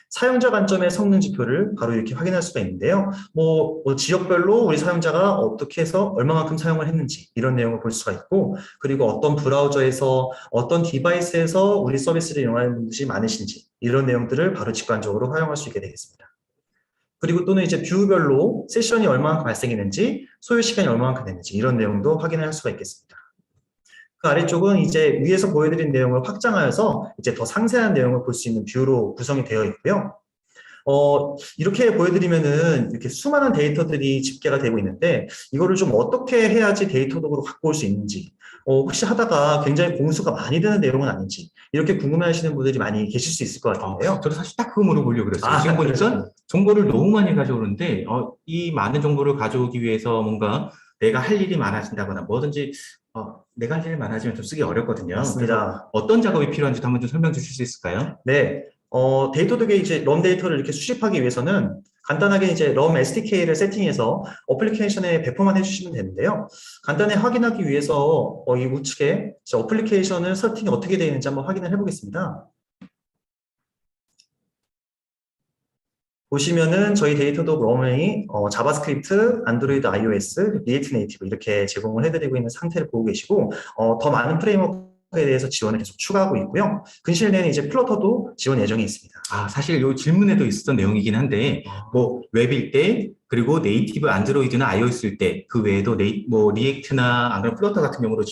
사용자 관점의 성능 지표를 바로 이렇게 확인할 수가 있는데요. 뭐 지역별로 우리 사용자가 어떻게 해서 얼마만큼 사용을 했는지 이런 내용을 볼 수가 있고, 그리고 어떤 브라우저에서 어떤 디바이스에서 우리 서비스를 이용하는 분들이 많으신지 이런 내용들을 바로 직관적으로 활용할 수 있게 되겠습니다. 그리고 또는 이제 뷰별로 세션이 얼마만큼 발생했는지, 소요 시간이 얼마만큼 됐는지 이런 내용도 확인할 수가 있겠습니다. 그 아래쪽은 이제 위에서 보여드린 내용을 확장하여서 이제 더 상세한 내용을 볼 수 있는 뷰로 구성이 되어 있고요. 이렇게 보여드리면은 이렇게 수많은 데이터들이 집계가 되고 있는데 이거를 좀 어떻게 해야지 데이터독으로 갖고 올 수 있는지, 혹시 하다가 굉장히 공수가 많이 드는 내용은 아닌지 이렇게 궁금해하시는 분들이 많이 계실 수 있을 것 같은데요. 저도 사실 딱 그거 물어보려고 그랬어요. 지금 보니까 그러시군요. 정보를 너무 많이 가져오는데, 이 많은 정보를 가져오기 위해서 뭔가 내가 할 일이 많아진다거나 뭐든지, 내가 할 일이 많아지면 좀 쓰기 어렵거든요. 그래서 맞습니다. 어떤 작업이 필요한지도 한번 좀 설명 주실 수 있을까요? 네. 데이터독에 이제 럼 데이터를 이렇게 수집하기 위해서는 간단하게 이제 럼 SDK를 세팅해서 어플리케이션에 배포만 해주시면 되는데요. 간단히 확인하기 위해서 이 우측에 어플리케이션을 세팅이 어떻게 되어 있는지 한번 확인을 해보겠습니다. 보시면은 저희 데이터독 럼이 자바스크립트, 안드로이드, iOS, 리액트 네이티브 이렇게 제공을 해드리고 있는 상태를 보고 계시고, 더 많은 프레임워크에 대해서 지원을 계속 추가하고 있고요. 근시일 내에는 이제 플러터도 지원 예정이 있습니다. 사실 이 질문에도 있었던 내용이긴 한데, 뭐 웹일 때, 그리고 네이티브 안드로이드나 iOS일 때, 그 외에도 뭐 리액트나 안 그러면 플러터 같은 경우로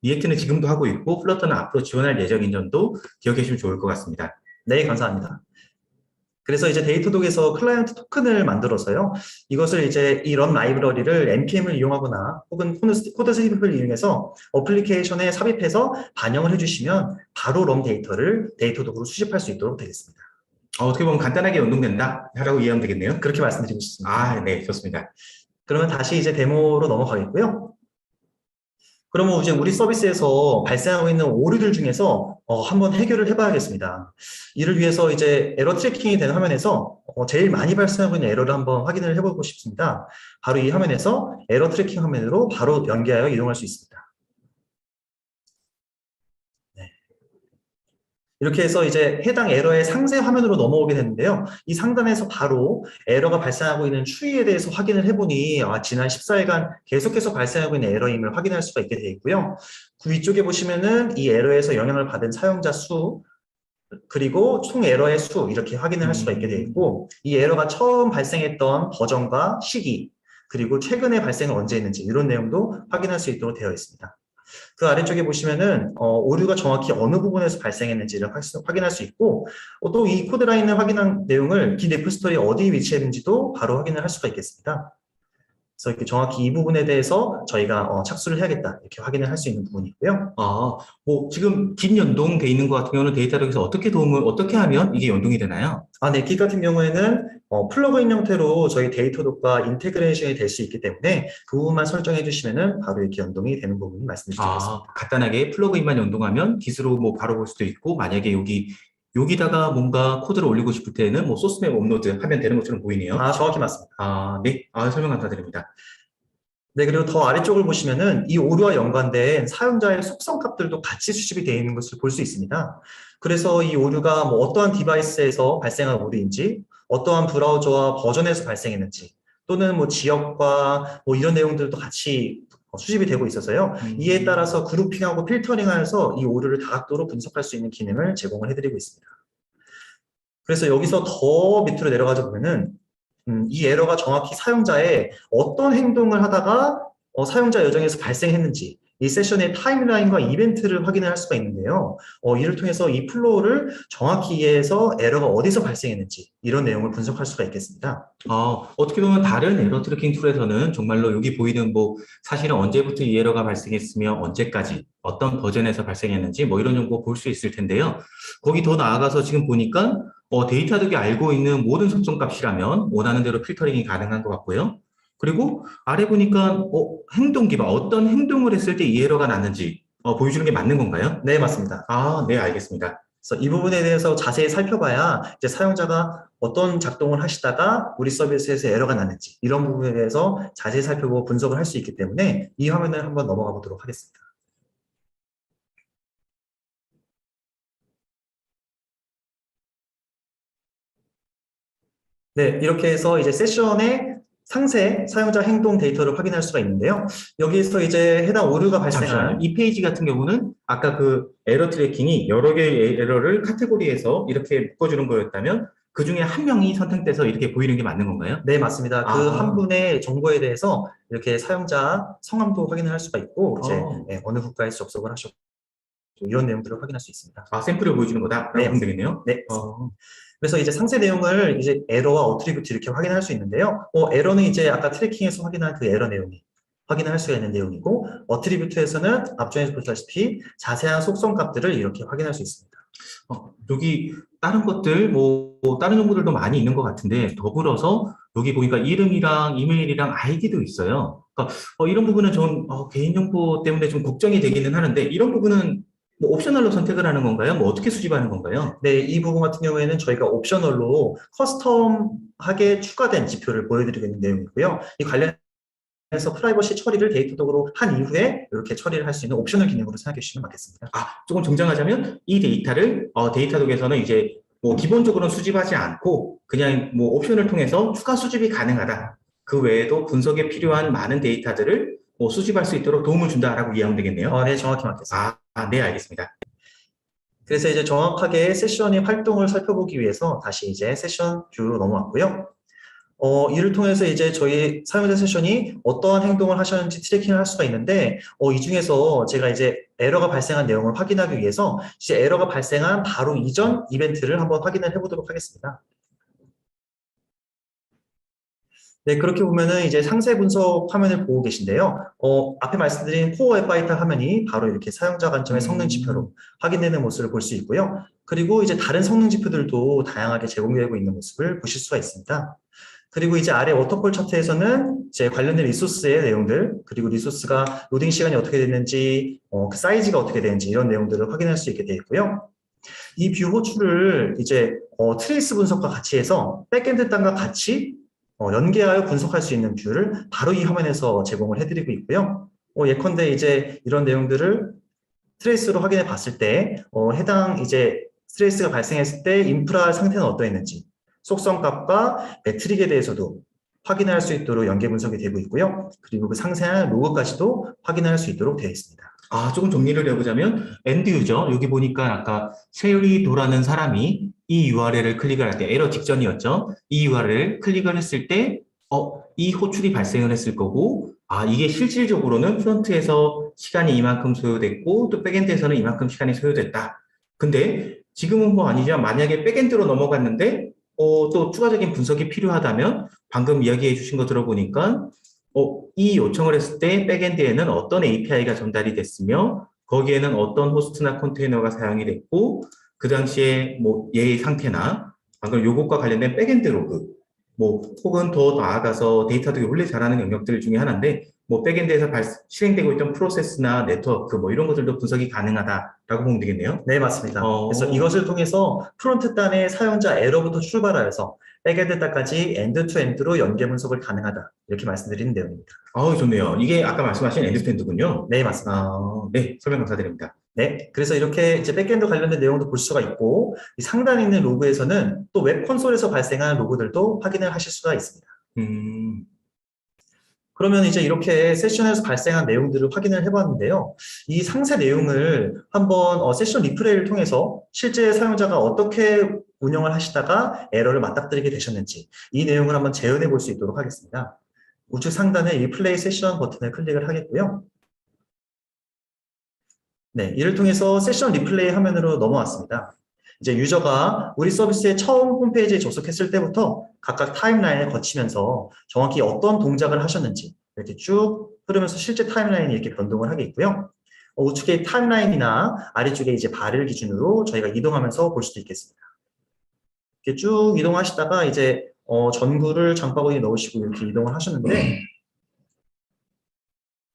리액트는 지금도 하고 있고, 플러터는 앞으로 지원할 예정인 점도 기억해 주시면 좋을 것 같습니다. 네, 감사합니다. 그래서 이제 데이터독에서 클라이언트 토큰을 만들어서요. 이것을 이제 이 런 라이브러리를 npm을 이용하거나 혹은 코드 스니펫을 이용해서 어플리케이션에 삽입해서 반영을 해주시면 바로 럼 데이터를 데이터독으로 수집할 수 있도록 되겠습니다. 어떻게 보면 간단하게 연동된다 라고 이해하면 되겠네요. 그렇게 말씀드리고 싶습니다. 네, 좋습니다. 그러면 다시 이제 데모로 넘어가겠고요. 그러면 이제 우리 서비스에서 발생하고 있는 오류들 중에서 한번 해결을 해봐야겠습니다. 이를 위해서 이제 에러 트래킹이 되는 화면에서 제일 많이 발생하고 있는 에러를 한번 확인을 해보고 싶습니다. 바로 이 화면에서 에러 트래킹 화면으로 바로 연계하여 이동할 수 있습니다. 이렇게 해서 이제 해당 에러의 상세 화면으로 넘어오게 되는데요. 이 상단에서 바로 에러가 발생하고 있는 추이에 대해서 확인을 해보니 지난 14일간 계속해서 발생하고 있는 에러임을 확인할 수가 있게 되어 있고요. 그 위쪽에 보시면은 이 에러에서 영향을 받은 사용자 수, 그리고 총 에러의 수 이렇게 확인을 할 수가 있게 되어 있고, 이 에러가 처음 발생했던 버전과 시기, 그리고 최근에 발생을 언제 했는지 이런 내용도 확인할 수 있도록 되어 있습니다. 그 아래쪽에 보시면은 오류가 정확히 어느 부분에서 발생했는지를 확인할 수 있고, 또 이 코드 라인을 확인한 내용을 기 레포지토리에 어디에 위치했는지도 바로 확인을 할 수가 있겠습니다. 그래서 이렇게 정확히 이 부분에 대해서 저희가 착수를 해야겠다 이렇게 확인을 할 수 있는 부분이고요. 뭐 지금 긴 연동돼 있는 것 같은 경우는 데이터독에서 어떻게 하면 이게 연동이 되나요? 네, 깃 같은 경우에는 플러그인 형태로 저희 데이터독과 인테그레이션이 될 수 있기 때문에 그 부분만 설정해 주시면은 바로 이렇게 연동이 되는 부분을 말씀드리겠습니다. 간단하게 플러그인만 연동하면 깃으로 뭐 바로 볼 수도 있고, 만약에 여기다가 뭔가 코드를 올리고 싶을 때는 뭐 소스맵 업로드 하면 되는 것처럼 보이네요. 정확히 맞습니다. 네. 설명 감사드립니다. 네, 그리고 더 아래쪽을 보시면은 이 오류와 연관된 사용자의 속성 값들도 같이 수집이 되어 있는 것을 볼 수 있습니다. 그래서 이 오류가 뭐 어떠한 디바이스에서 발생한 오류인지, 어떠한 브라우저와 버전에서 발생했는지, 또는 뭐 지역과 뭐 이런 내용들도 같이 수집이 되고 있어서요. 이에 따라서 그룹핑하고 필터링하여서 이 오류를 다각도로 분석할 수 있는 기능을 제공을 해드리고 있습니다. 그래서 여기서 더 밑으로 내려가자 보면은 이 에러가 정확히 사용자의 어떤 행동을 하다가 사용자 여정에서 발생했는지 이 세션의 타임라인과 이벤트를 확인을 할 수가 있는데요. 이를 통해서 이 플로우를 정확히 이해해서 에러가 어디서 발생했는지 이런 내용을 분석할 수가 있겠습니다. 어떻게 보면 다른 에러 트래킹 툴에서는 정말로 여기 보이는 뭐 사실은 언제부터 이 에러가 발생했으며 언제까지 어떤 버전에서 발생했는지 뭐 이런 정보 볼 수 있을 텐데요. 거기 더 나아가서 지금 보니까 데이터득이 알고 있는 모든 속성값이라면 원하는 대로 필터링이 가능한 것 같고요. 그리고 아래 보니까 행동 기반 어떤 행동을 했을 때 이 에러가 났는지 보여주는 게 맞는 건가요? 네, 맞습니다. 네, 알겠습니다. 그래서 이 부분에 대해서 자세히 살펴봐야 이제 사용자가 어떤 작동을 하시다가 우리 서비스에서 에러가 났는지 이런 부분에 대해서 자세히 살펴보고 분석을 할 수 있기 때문에 이 화면을 한번 넘어가 보도록 하겠습니다. 네, 이렇게 해서 이제 세션의 상세 사용자 행동 데이터를 확인할 수가 있는데요. 여기에서 이제 해당 오류가 잠시만요. 발생한 이 페이지 같은 경우는 아까 그 에러 트래킹이 여러 개의 에러를 카테고리에서 이렇게 묶어주는 거였다면 그 중에 한 명이 선택돼서 이렇게 보이는 게 맞는 건가요? 네, 맞습니다. 그 한 분의 정보에 대해서 이렇게 사용자 성함도 확인을 할 수가 있고 이제 어느 국가에서 접속을 하셨고 이런 내용들을 확인할 수 있습니다. 샘플을 보여주는 거다라고 네, 보면 되겠네요. 네. 그래서 이제 상세 내용을 이제 에러와 어트리뷰트 이렇게 확인할 수 있는데요. 에러는 이제 아까 트래킹에서 확인한 그 에러 내용이 확인할 수가 있는 내용이고, 어트리뷰트에서는 앞전에 보셨다시피 자세한 속성 값들을 이렇게 확인할 수 있습니다. 여기 다른 것들, 다른 정보들도 많이 있는 것 같은데, 더불어서 여기 보니까 이름이랑 이메일이랑 아이디도 있어요. 그러니까 이런 부분은 좀 개인정보 때문에 좀 걱정이 되기는 하는데, 이런 부분은 뭐 옵셔널로 선택을 하는 건가요? 뭐 어떻게 수집하는 건가요? 네, 이 부분 같은 경우에는 저희가 옵셔널로 커스텀하게 추가된 지표를 보여드리고 있는 내용이고요. 이 관련해서 프라이버시 처리를 데이터독으로 한 이후에 이렇게 처리를 할 수 있는 옵셔널 기능으로 생각해 주시면 맞겠습니다. 조금 정정하자면 이 데이터를 데이터독에서는 이제 뭐 기본적으로는 수집하지 않고 그냥 뭐 옵션을 통해서 추가 수집이 가능하다. 그 외에도 분석에 필요한 많은 데이터들을 수집할 수 있도록 도움을 준다라고 이해하면 되겠네요. 네, 정확히 맞겠습니다. 네, 알겠습니다. 그래서 이제 정확하게 세션의 활동을 살펴보기 위해서 다시 이제 세션 뷰로 넘어왔고요. 이를 통해서 이제 저희 사용자 세션이 어떠한 행동을 하셨는지 트래킹을 할 수가 있는데, 이 중에서 제가 이제 에러가 발생한 내용을 확인하기 위해서 이제 에러가 발생한 바로 이전 이벤트를 한번 확인을 해보도록 하겠습니다. 네, 그렇게 보면은 이제 상세 분석 화면을 보고 계신데요. 앞에 말씀드린 코어 앱 바이탈 화면이 바로 이렇게 사용자 관점의 성능 지표로 확인되는 모습을 볼 수 있고요. 그리고 이제 다른 성능 지표들도 다양하게 제공되고 있는 모습을 보실 수가 있습니다. 그리고 이제 아래 워터폴 차트에서는 이제 관련된 리소스의 내용들, 그리고 리소스가 로딩 시간이 어떻게 됐는지, 그 사이즈가 어떻게 되는지 이런 내용들을 확인할 수 있게 되어 있고요. 이 뷰 호출을 이제 트레이스 분석과 같이 해서 백엔드 땅과 같이 연계하여 분석할 수 있는 뷰를 바로 이 화면에서 제공을 해드리고 있고요. 예컨대 이제 이런 내용들을 트레이스로 확인해 봤을 때, 해당 이제 트레이스가 발생했을 때 인프라 상태는 어떠했는지, 속성값과 매트릭에 대해서도 확인할 수 있도록 연계 분석이 되고 있고요. 그리고 그 상세한 로그까지도 확인할 수 있도록 되어 있습니다. 조금 정리를 해보자면 엔드 유저 여기 보니까 아까 셰리도라는 사람이 이 URL을 클릭을 할 때 에러 직전이었죠. 이 URL을 클릭을 했을 때 이 호출이 발생을 했을 거고 이게 실질적으로는 프론트에서 시간이 이만큼 소요됐고 또 백엔드에서는 이만큼 시간이 소요됐다. 근데 지금은 뭐 아니지만 만약에 백엔드로 넘어갔는데 또 추가적인 분석이 필요하다면 방금 이야기해 주신 거 들어보니까 이 요청을 했을 때 백엔드에는 어떤 API가 전달이 됐으며 거기에는 어떤 호스트나 컨테이너가 사용이 됐고 그 당시에 뭐 얘의 상태나 방금 요것과 관련된 백엔드 로그 혹은 더 나아가서 데이터들이 원래 잘하는 영역들 중에 하나인데 백엔드에서 실행되고 있던 프로세스나 네트워크 이런 것들도 분석이 가능하다라고 보면 되겠네요. 네, 맞습니다. 그래서 이것을 통해서 프론트 단의 사용자 에러부터 출발하여서 백엔드 단까지 엔드투엔드로 연계 분석을 가능하다 이렇게 말씀드리는 내용입니다. 좋네요. 이게 아까 말씀하신 엔드투엔드군요. 네, 맞습니다. 네, 설명 감사드립니다. 네, 그래서 이렇게 이제 백엔드 관련된 내용도 볼 수가 있고 이 상단에 있는 로그에서는 또 웹 콘솔에서 발생한 로그들도 확인을 하실 수가 있습니다. 그러면 이제 이렇게 세션에서 발생한 내용들을 확인을 해봤는데요. 이 상세 내용을 한번 세션 리플레이를 통해서 실제 사용자가 어떻게 운영을 하시다가 에러를 맞닥뜨리게 되셨는지 이 내용을 한번 재현해 볼 수 있도록 하겠습니다. 우측 상단에 이 플레이 세션 버튼을 클릭을 하겠고요. 네, 이를 통해서 세션 리플레이 화면으로 넘어왔습니다. 이제 유저가 우리 서비스에 처음 홈페이지에 접속했을 때부터 각각 타임라인을 거치면서 정확히 어떤 동작을 하셨는지 이렇게 쭉 흐르면서 실제 타임라인이 이렇게 변동을 하게 있고요. 우측에 타임라인이나 아래쪽에 이제 발을 기준으로 저희가 이동하면서 볼 수도 있겠습니다. 이렇게 쭉 이동하시다가 이제 전구를 장바구니에 넣으시고 이렇게 이동을 하셨는데,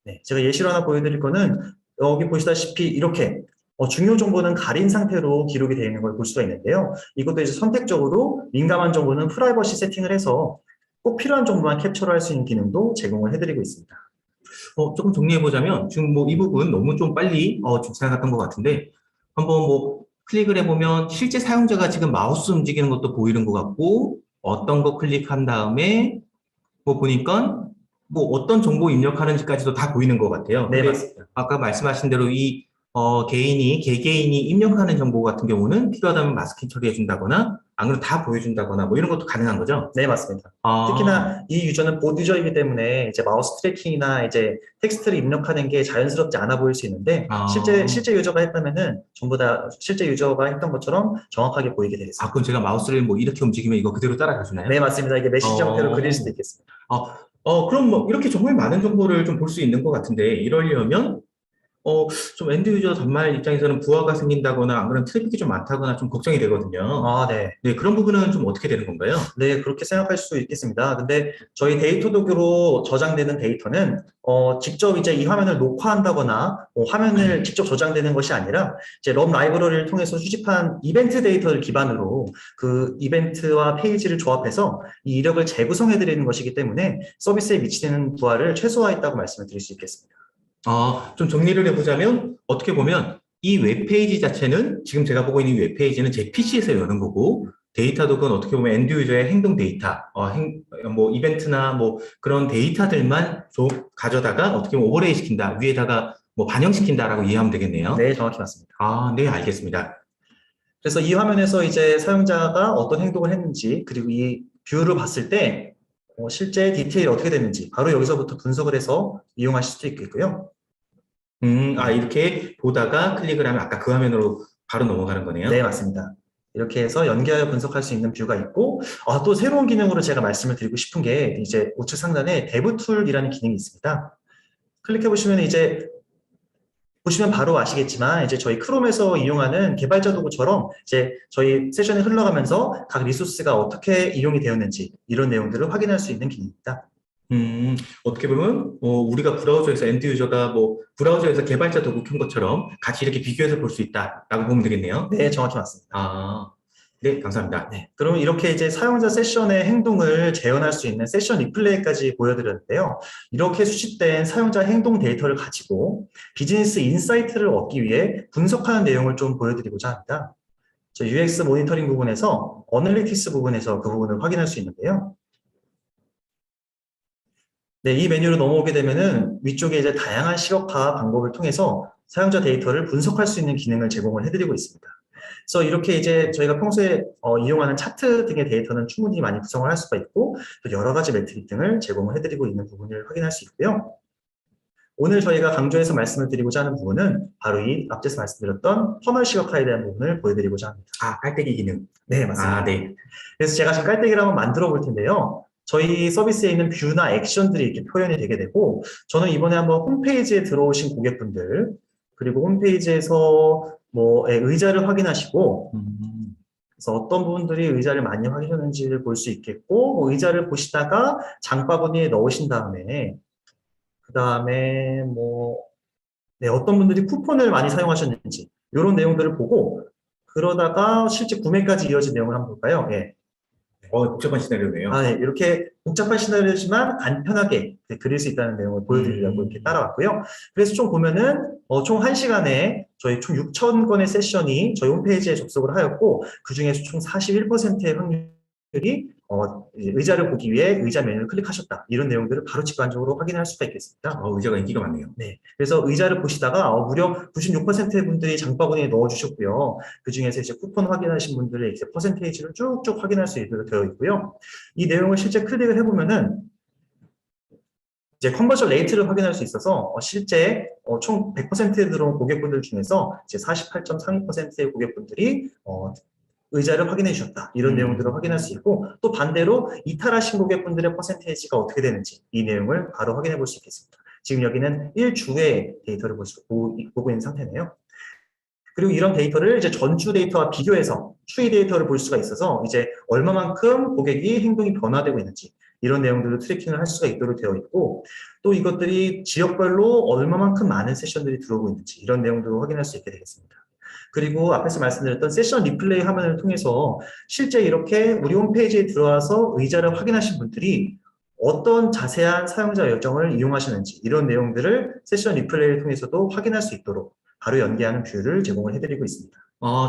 네, 제가 예시로 하나 보여드릴 거는 여기 보시다시피 이렇게 중요 정보는 가린 상태로 기록이 되어 있는 걸 볼 수가 있는데요. 이것도 이제 선택적으로 민감한 정보는 프라이버시 세팅을 해서 꼭 필요한 정보만 캡처를 할 수 있는 기능도 제공을 해드리고 있습니다. 조금 정리해보자면, 지금 뭐 이 부분 너무 좀 빨리 좀 지나갔던 것 같은데, 한번 뭐 클릭을 해보면 실제 사용자가 지금 마우스 움직이는 것도 보이는 것 같고, 어떤 거 클릭한 다음에 뭐 보니까 뭐 어떤 정보 입력하는지까지도 다 보이는 것 같아요. 네, 근데 맞습니다. 아까 말씀하신 대로 이 개개인이 입력하는 정보 같은 경우는 필요하다면 마스킹 처리해 준다거나 안 그러면 다 보여준다거나 뭐 이런 것도 가능한 거죠? 네, 맞습니다. 아, 특히나 이 유저는 보드 유저이기 때문에 이제 마우스 트래킹이나 이제 텍스트를 입력하는 게 자연스럽지 않아 보일 수 있는데 아, 실제 유저가 했다면은 전부 다 실제 유저가 했던 것처럼 정확하게 보이게 되겠습니다. 그럼 제가 마우스를 뭐 이렇게 움직이면 이거 그대로 따라가 주나요? 네, 맞습니다. 이게 메시지 형태로 그릴 수도 어, 있겠습니다. 그럼 뭐 이렇게 정말 많은 정보를 좀 볼 수 있는 것 같은데 이러려면 좀 엔드 유저 단말 입장에서는 부하가 생긴다거나 안 그러면 트래픽이 좀 많다거나 좀 걱정이 되거든요. 아, 네. 네, 그런 부분은 좀 어떻게 되는 건가요? 네, 그렇게 생각할 수 있겠습니다. 근데 저희 데이터 도구로 저장되는 데이터는 직접 이제 이 화면을 녹화한다거나 화면을 직접 저장되는 것이 아니라 이제 럼 라이브러리를 통해서 수집한 이벤트 데이터를 기반으로 그 이벤트와 페이지를 조합해서 이 이력을 재구성해 드리는 것이기 때문에 서비스에 미치는 부하를 최소화했다고 말씀을 드릴 수 있겠습니다. 좀 정리를 해보자면 어떻게 보면 이 웹페이지 자체는 지금 제가 보고 있는 이 웹페이지는 제 PC에서 여는 거고 데이터 도구는 어떻게 보면 엔드 유저의 행동 데이터, 뭐 이벤트나 뭐 그런 데이터들만 좀 가져다가 어떻게 보면 오버레이 시킨다, 위에다가 뭐 반영시킨다라고 이해하면 되겠네요. 네, 정확히 맞습니다. 네, 알겠습니다. 그래서 이 화면에서 이제 사용자가 어떤 행동을 했는지 그리고 이 뷰를 봤을 때 실제 디테일이 어떻게 됐는지 바로 여기서부터 분석을 해서 이용하실 수도 있겠고요. 이렇게 보다가 클릭을 하면 아까 그 화면으로 바로 넘어가는 거네요. 네, 맞습니다. 이렇게 해서 연계하여 분석할 수 있는 뷰가 있고, 또 새로운 기능으로 제가 말씀을 드리고 싶은 게 이제 우측 상단에 데브 툴이라는 기능이 있습니다. 클릭해 보시면 이제 보시면 바로 아시겠지만 이제 저희 크롬에서 이용하는 개발자 도구처럼 이제 저희 세션이 흘러가면서 각 리소스가 어떻게 이용이 되었는지 이런 내용들을 확인할 수 있는 기능입니다. 어떻게 보면 우리가 브라우저에서 엔드 유저가 뭐 브라우저에서 개발자 도구 켠 것처럼 같이 이렇게 비교해서 볼 수 있다라고 보면 되겠네요. 네, 정확히 맞습니다. 네, 감사합니다. 네, 그러면 이렇게 이제 사용자 세션의 행동을 재현할 수 있는 세션 리플레이까지 보여드렸는데요. 이렇게 수집된 사용자 행동 데이터를 가지고 비즈니스 인사이트를 얻기 위해 분석하는 내용을 좀 보여드리고자 합니다. 저 UX 모니터링 부분에서 어널리틱스 부분에서 그 부분을 확인할 수 있는데요. 네, 이 메뉴로 넘어오게 되면은 위쪽에 이제 다양한 시각화 방법을 통해서 사용자 데이터를 분석할 수 있는 기능을 제공을 해드리고 있습니다. 그래서 이렇게 이제 저희가 평소에 이용하는 차트 등의 데이터는 충분히 많이 구성을 할 수가 있고 또 여러 가지 매트릭 등을 제공을 해드리고 있는 부분을 확인할 수 있고요. 오늘 저희가 강조해서 말씀을 드리고자 하는 부분은 바로 이 앞에서 말씀드렸던 퍼널 시각화에 대한 부분을 보여드리고자 합니다. 깔때기 기능. 네, 맞습니다. 네. 그래서 제가 지금 깔때기를 한번 만들어 볼 텐데요. 저희 서비스에 있는 뷰나 액션들이 이렇게 표현이 되게 되고 저는 이번에 한번 홈페이지에 들어오신 고객분들 그리고 홈페이지에서 의자를 확인하시고 그래서 어떤 부분들이 의자를 많이 확인하는지를 볼 수 있겠고 의자를 보시다가 장바구니에 넣으신 다음에 그 다음에 어떤 분들이 쿠폰을 많이 사용하셨는지 이런 내용들을 보고 그러다가 실제 구매까지 이어진 내용을 한번 볼까요? 예. 복잡한 시나리오네요. 네, 이렇게 복잡한 시나리오지만 간편하게 그릴 수 있다는 내용을 보여드리려고 이렇게 따라왔고요. 그래서 총 보면은 총 1시간에 저희 총 6,000건의 세션이 저희 홈페이지에 접속을 하였고 그 중에서 총 41%의 확률이 의자를 보기 위해 의자 메뉴를 클릭하셨다. 이런 내용들을 바로 직관적으로 확인할 수가 있겠습니다. 의자가 인기가 많네요. 네. 그래서 의자를 보시다가 무려 96%의 분들이 장바구니에 넣어주셨고요. 그 중에서 이제 쿠폰 확인하신 분들의 이제 퍼센테이지를 쭉쭉 확인할 수 있도록 되어 있고요. 이 내용을 실제 클릭을 해보면은 이제 컨버전 레이트를 확인할 수 있어서 실제 총 100% 들어온 고객분들 중에서 이제 48.32%의 고객분들이 의자를 확인해 주셨다. 이런 내용들을 확인할 수 있고 또 반대로 이탈하신 고객분들의 퍼센테이지가 어떻게 되는지 이 내용을 바로 확인해 볼 수 있겠습니다. 지금 여기는 1주의 데이터를 보고 있는 상태네요. 그리고 이런 데이터를 이제 전주 데이터와 비교해서 추이 데이터를 볼 수가 있어서 이제 얼마만큼 고객이 행동이 변화되고 있는지 이런 내용들을 트래킹을 할 수가 있도록 되어 있고 또 이것들이 지역별로 얼마만큼 많은 세션들이 들어오고 있는지 이런 내용들을 확인할 수 있게 되겠습니다. 그리고 앞에서 말씀드렸던 세션 리플레이 화면을 통해서 실제 이렇게 우리 홈페이지에 들어와서 의자를 확인하신 분들이 어떤 자세한 사용자 여정을 이용하시는지 이런 내용들을 세션 리플레이를 통해서도 확인할 수 있도록 바로 연계하는 뷰를 제공을 해드리고 있습니다.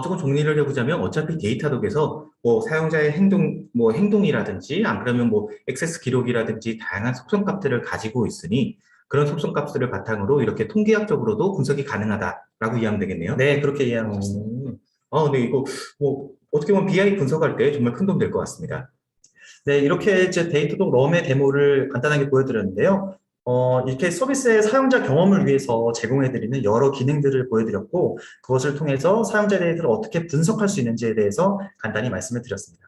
조금 정리를 해보자면 어차피 데이터독에서 뭐 사용자의 행동이라든지 안 그러면 뭐 액세스 기록이라든지 다양한 속성값들을 가지고 있으니 그런 속성값들을 바탕으로 이렇게 통계학적으로도 분석이 가능하다라고 이해하면 되겠네요. 네, 그렇게 이해하면 좋습니다. 네, 이거 뭐 어떻게 보면 BI 분석할 때 정말 큰 도움 될 것 같습니다. 네, 이렇게 이제 데이터독 럼의 데모를 간단하게 보여드렸는데요. 이렇게 서비스의 사용자 경험을 위해서 제공해드리는 여러 기능들을 보여드렸고, 그것을 통해서 사용자 데이터를 어떻게 분석할 수 있는지에 대해서 간단히 말씀을 드렸습니다.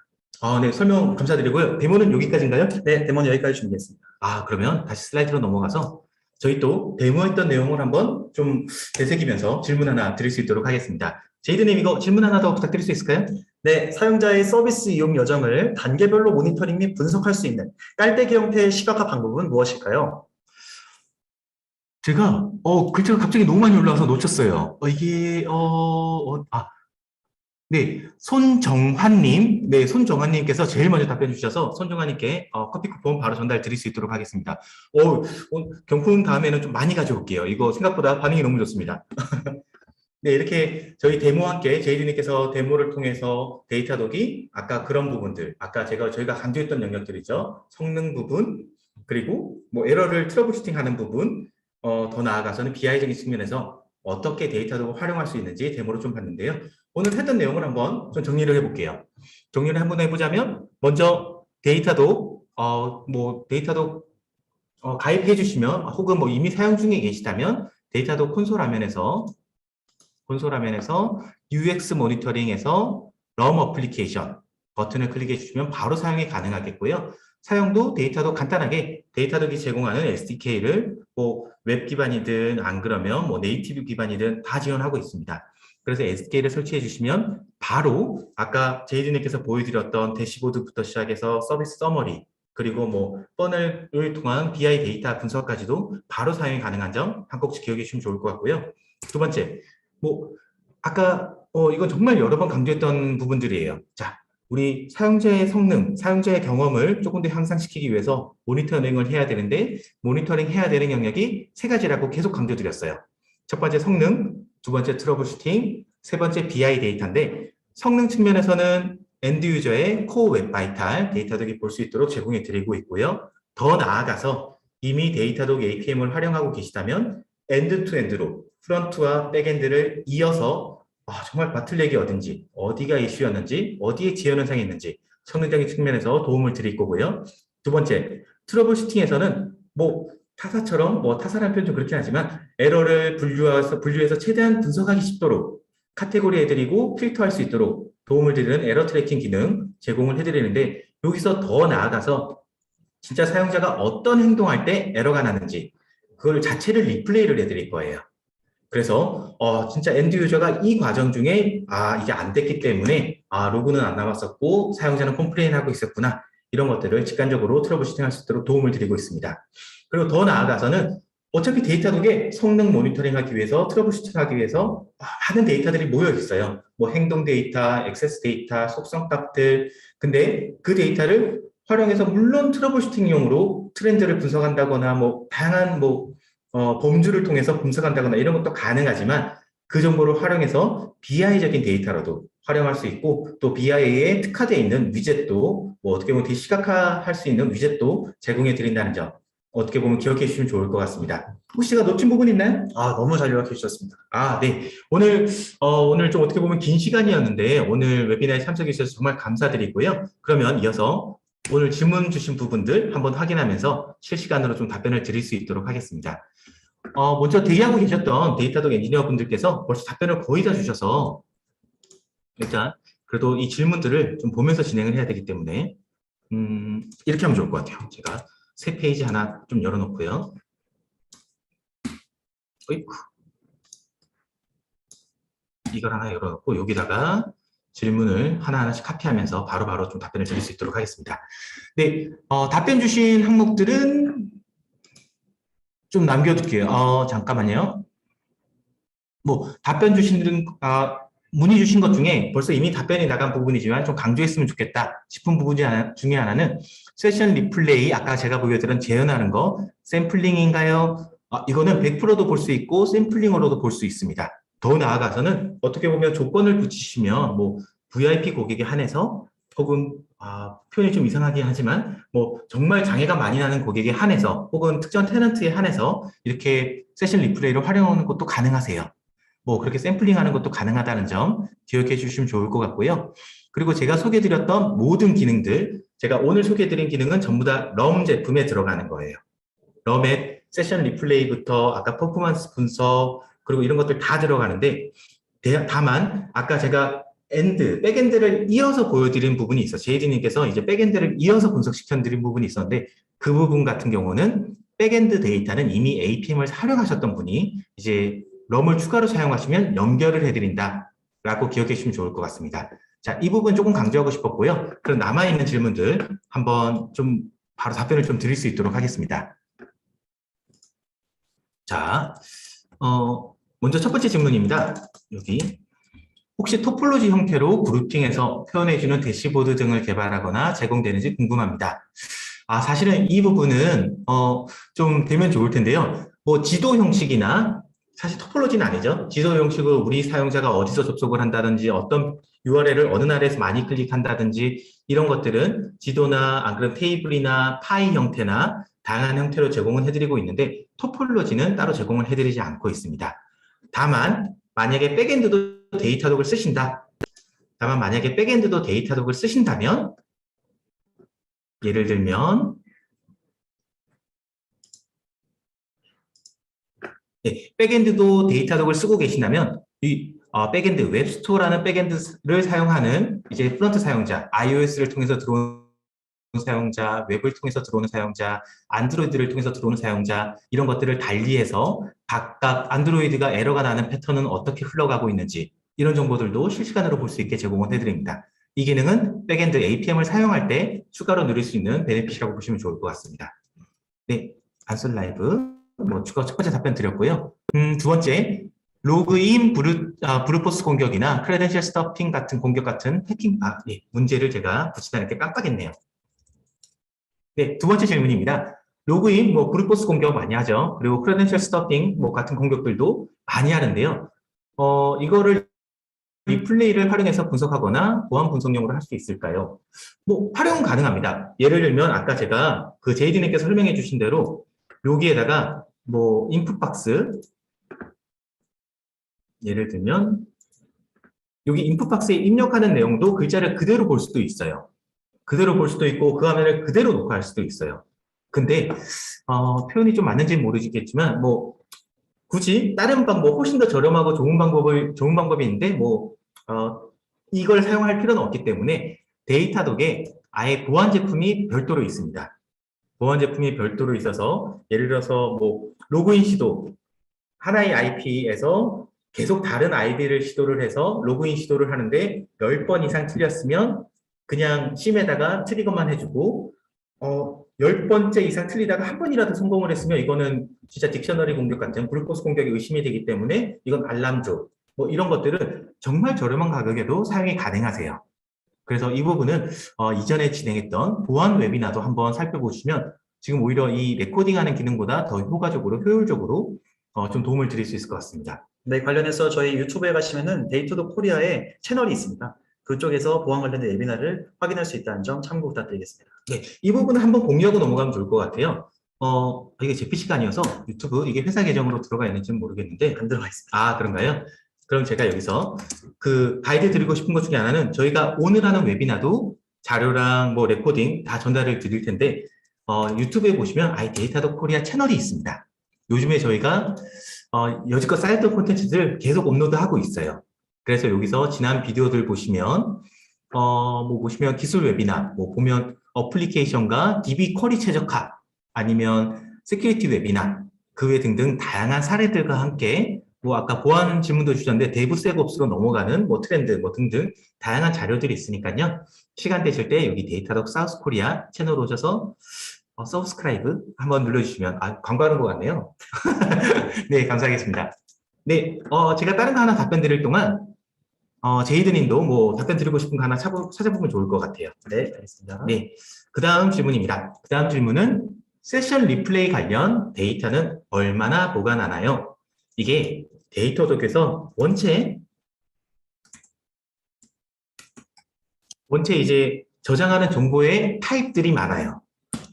네, 설명 감사드리고요. 데모는 여기까지인가요? 네, 데모는 여기까지 준비했습니다. 그러면 다시 슬라이드로 넘어가서 저희 또 데모했던 내용을 한번 좀 되새기면서 질문 하나 드릴 수 있도록 하겠습니다. 제이드님 이거 질문 하나 더 부탁드릴 수 있을까요? 네, 사용자의 서비스 이용 여정을 단계별로 모니터링 및 분석할 수 있는 깔때기 형태의 시각화 방법은 무엇일까요? 제가 글자가 갑자기 너무 많이 올라와서 놓쳤어요. 네, 손정환님, 네, 손정환님께서 제일 먼저 답변 주셔서 손정환님께 커피 쿠폰 바로 전달 드릴 수 있도록 하겠습니다. 경품 다음에는 좀 많이 가져올게요. 이거 생각보다 반응이 너무 좋습니다. 네, 이렇게 저희 데모와 함께 제이드님께서 데모를 통해서 데이터독이 아까 그런 부분들, 아까 저희가 강조했던 영역들이죠. 성능 부분, 그리고 뭐 에러를 트러블 슈팅하는 부분, 더 나아가서는 BI적인 측면에서 어떻게 데이터독을 활용할 수 있는지 데모를 좀 봤는데요. 오늘 했던 내용을 한번 좀 정리를 해볼게요. 정리를 한번 해보자면 먼저 데이터독, 데이터독 가입해 주시면 혹은 뭐 이미 사용 중에 계시다면 데이터독 콘솔 화면에서 UX 모니터링에서 럼 어플리케이션 버튼을 클릭해 주시면 바로 사용이 가능하겠고요. 사용도 데이터독 간단하게 데이터독이 제공하는 SDK를 뭐 웹 기반이든 안 그러면 뭐 네이티브 기반이든 다 지원하고 있습니다. 그래서 SDK를 설치해 주시면 바로 아까 제이드님께서 보여드렸던 대시보드부터 시작해서 서비스 서머리 그리고 뭐 퍼널을 통한 BI 데이터 분석까지도 바로 사용이 가능한 점 한국씩 기억해 주시면 좋을 것 같고요. 두 번째, 아까 이건 정말 여러 번 강조했던 부분들이에요. 자, 우리 사용자의 성능, 사용자의 경험을 조금 더 향상시키기 위해서 모니터링을 해야 되는데 모니터링 해야 되는 영역이 세 가지라고 계속 강조드렸어요. 첫 번째 성능, 두 번째 트러블 슈팅, 세 번째 BI 데이터인데 성능 측면에서는 엔드 유저의 코어 웹 바이탈 데이터독이 볼 수 있도록 제공해 드리고 있고요. 더 나아가서 이미 데이터독 APM을 활용하고 계시다면 엔드 투 엔드로 프론트와 백엔드를 이어서 정말 바틀렉이 어딘지, 어디가 이슈였는지, 어디에 지연 현상이 있는지 성능적인 측면에서 도움을 드릴 거고요. 두 번째, 트러블 슈팅에서는 타사처럼 타사라는 표현 좀 그렇긴 하지만 에러를 분류해서 최대한 분석하기 쉽도록 카테고리 해드리고 필터할 수 있도록 도움을 드리는 에러 트래킹 기능 제공을 해드리는데 여기서 더 나아가서 진짜 사용자가 어떤 행동할 때 에러가 나는지 그걸 자체를 리플레이를 해드릴 거예요. 그래서 진짜 엔드 유저가 이 과정 중에 이게 안 됐기 때문에 로그는 안 남았었고 사용자는 컴플레인 하고 있었구나 이런 것들을 직관적으로 트러블 슈팅할 수 있도록 도움을 드리고 있습니다. 그리고 더 나아가서는 어차피 데이터독에 성능 모니터링 하기 위해서 트러블 슈팅하기 위해서 많은 데이터들이 모여 있어요. 행동 데이터, 액세스 데이터, 속성 값들. 근데 그 데이터를 활용해서 물론 트러블 슈팅용으로 트렌드를 분석한다거나 다양한 범주를 통해서 분석한다거나 이런 것도 가능하지만 그 정보를 활용해서 BI적인 데이터로도 활용할 수 있고 또 BI에 특화되어 있는 위젯도 뭐 어떻게 보면 되게 시각화할 수 있는 위젯도 제공해 드린다는 점 어떻게 보면 기억해 주시면 좋을 것 같습니다. 혹시 제가 놓친 부분 있나요? 너무 잘 요약해 주셨습니다. 네. 오늘 좀 어떻게 보면 긴 시간이었는데, 오늘 웨비나에 참석해 주셔서 정말 감사드리고요. 그러면 이어서 오늘 질문 주신 부분들 한번 확인하면서 실시간으로 좀 답변을 드릴 수 있도록 하겠습니다. 먼저 대기하고 계셨던 데이터독 엔지니어 분들께서 벌써 답변을 거의 다 주셔서, 일단, 그래도 이 질문들을 좀 보면서 진행을 해야 되기 때문에, 이렇게 하면 좋을 것 같아요. 제가 새 페이지 하나 좀 열어놓고요. 어이쿠. 이걸 하나 열어놓고 여기다가 질문을 하나하나씩 카피하면서 바로바로 좀 답변을 드릴 수 있도록 하겠습니다. 네, 답변 주신 항목들은 좀 남겨둘게요. 잠깐만요. 뭐 답변 주신 문의 주신 것 중에 벌써 이미 답변이 나간 부분이지만 좀 강조했으면 좋겠다 싶은 부분 중에 하나는 세션 리플레이, 아까 제가 보여드린 재현하는 거, 샘플링인가요? 이거는 100%도 볼 수 있고 샘플링으로도 볼 수 있습니다. 더 나아가서는 어떻게 보면 조건을 붙이시면 뭐 VIP 고객에 한해서 혹은 표현이 좀 이상하긴 하지만 뭐 정말 장애가 많이 나는 고객에 한해서 혹은 특정 테넌트에 한해서 이렇게 세션 리플레이를 활용하는 것도 가능하세요. 뭐 그렇게 샘플링하는 것도 가능하다는 점 기억해 주시면 좋을 것 같고요. 그리고 제가 소개해드렸던 모든 기능들, 제가 오늘 소개해드린 기능은 전부 다 럼 제품에 들어가는 거예요. 럼의 세션 리플레이부터 아까 퍼포먼스 분석 그리고 이런 것들 다 들어가는데 다만 아까 제가 백엔드를 이어서 보여드린 부분이 있어. 제이디님께서 이제 백엔드를 이어서 분석시켜드린 부분이 있었는데 그 부분 같은 경우는 백엔드 데이터는 이미 APM을 활용하셨던 분이 이제 럼을 추가로 사용하시면 연결을 해드린다라고 기억해 주시면 좋을 것 같습니다. 자, 이 부분 조금 강조하고 싶었고요. 그럼 남아있는 질문들 한번 좀 바로 답변을 좀 드릴 수 있도록 하겠습니다. 자, 먼저 첫 번째 질문입니다. 여기. 혹시 토폴로지 형태로 그룹핑해서 표현해주는 대시보드 등을 개발하거나 제공되는지 궁금합니다. 사실은 이 부분은 좀 되면 좋을 텐데요. 뭐 지도 형식이나 사실 토폴로지는 아니죠. 지도 형식으로 우리 사용자가 어디서 접속을 한다든지 어떤 URL을 어느 나라에서 많이 클릭한다든지 이런 것들은 지도나 안 그러면 테이블이나 파이 형태나 다양한 형태로 제공을 해드리고 있는데 토폴로지는 따로 제공을 해드리지 않고 있습니다. 다만 만약에 백엔드도 데이터독을 쓰신다. 다만 만약에 백엔드도 데이터독을 쓰신다면 예를 들면 백엔드도 데이터독을 쓰고 계신다면 이 백엔드 웹스토어라는 백엔드를 사용하는 이제 프론트 사용자, iOS를 통해서 들어오는 사용자, 웹을 통해서 들어오는 사용자, 안드로이드를 통해서 들어오는 사용자 이런 것들을 달리해서 각각 안드로이드가 에러가 나는 패턴은 어떻게 흘러가고 있는지 이런 정보들도 실시간으로 볼 수 있게 제공을 해드립니다. 이 기능은 백엔드 APM을 사용할 때 추가로 누릴 수 있는 베네핏이라고 보시면 좋을 것 같습니다. 네, 안솔 라이브 추가 첫 번째 답변 드렸고요. 두 번째, 로그인 브루포스 공격이나 크레덴셜 스토핑 같은 공격 같은 해킹 문제를 제가 붙이다 이렇게 깜빡했네요. 네, 두 번째 질문입니다. 로그인, 브루포스 공격 많이 하죠. 그리고 크레덴셜 스토핑 같은 공격들도 많이 하는데요. 이거를 리플레이를 활용해서 분석하거나 보안 분석용으로 할 수 있을까요? 활용은 가능합니다. 예를 들면 아까 제가 그 제이디님께서 설명해 주신 대로 여기에다가 인풋 박스 예를 들면 여기 인풋 박스에 입력하는 내용도 글자를 그대로 볼 수도 있어요. 그대로 볼 수도 있고 그 화면을 그대로 녹화할 수도 있어요. 근데 표현이 좀 맞는지는 모르겠지만 굳이 다른 방법 훨씬 더 저렴하고 좋은 방법이 있는데 이걸 사용할 필요는 없기 때문에 데이터독에 아예 보안 제품이 별도로 있습니다. 보안 제품이 별도로 있어서 예를 들어서 로그인 시도 하나의 IP에서 계속 다른 아이디를 시도를 해서 로그인 시도를 하는데 10번 이상 틀렸으면 그냥 심에다가 트리거만 해주고 10번째 이상 틀리다가 한 번이라도 성공을 했으면 이거는 진짜 딕셔너리 공격 같은 브루포스 공격이 의심이 되기 때문에 이건 알람조 이런 것들은 정말 저렴한 가격에도 사용이 가능하세요. 그래서 이 부분은 이전에 진행했던 보안 웨비나도 한번 살펴보시면 지금 오히려 이 레코딩하는 기능보다 더 효율적으로 좀 도움을 드릴 수 있을 것 같습니다. 네, 관련해서 저희 유튜브에 가시면은 데이터독 코리아에 채널이 있습니다. 그쪽에서 보안 관련된 웨비나를 확인할 수 있다는 점 참고 부탁드리겠습니다. 네, 이 부분은 한번 공유하고 넘어가면 좋을 것 같아요. 이게 제 PC가 아니어서 유튜브 이게 회사 계정으로 들어가 있는지는 모르겠는데, 안 들어가 있습니다. 아, 그런가요? 그럼 제가 여기서 그 가이드 드리고 싶은 것 중에 하나는 저희가 오늘 하는 웨비나도 자료랑 뭐 레코딩 다 전달을 드릴 텐데, 유튜브에 보시면 아이데이터도 코리아 채널이 있습니다. 요즘에 저희가 여지껏 쌓였던 콘텐츠들 계속 업로드하고 있어요. 그래서 여기서 지난 비디오들 보시면 뭐 보시면 기술 웨비나, 뭐 보면 어플리케이션과 DB 쿼리 최적화, 아니면 세큐리티 웨비나, 그 외 등등 다양한 사례들과 함께 뭐 아까 보안 질문도 주셨는데 데브세브옵스로 넘어가는 뭐 트렌드 뭐 등등 다양한 자료들이 있으니까요. 시간 되실 때 여기 데이터덕 사우스 코리아 채널 오셔서 서브스크라이브 한번 눌러주시면 광고하는 것 같네요. 네, 감사하겠습니다. 네, 제가 다른 거 하나 답변 드릴 동안 제이드님도 뭐 답변 드리고 싶은 거 하나 찾아보면 좋을 것 같아요. 네, 알겠습니다. 네, 그 다음 질문입니다. 그 다음 질문은 세션 리플레이 관련 데이터는 얼마나 보관하나요? 이게 데이터독에서 원체 이제 저장하는 정보의 타입들이 많아요.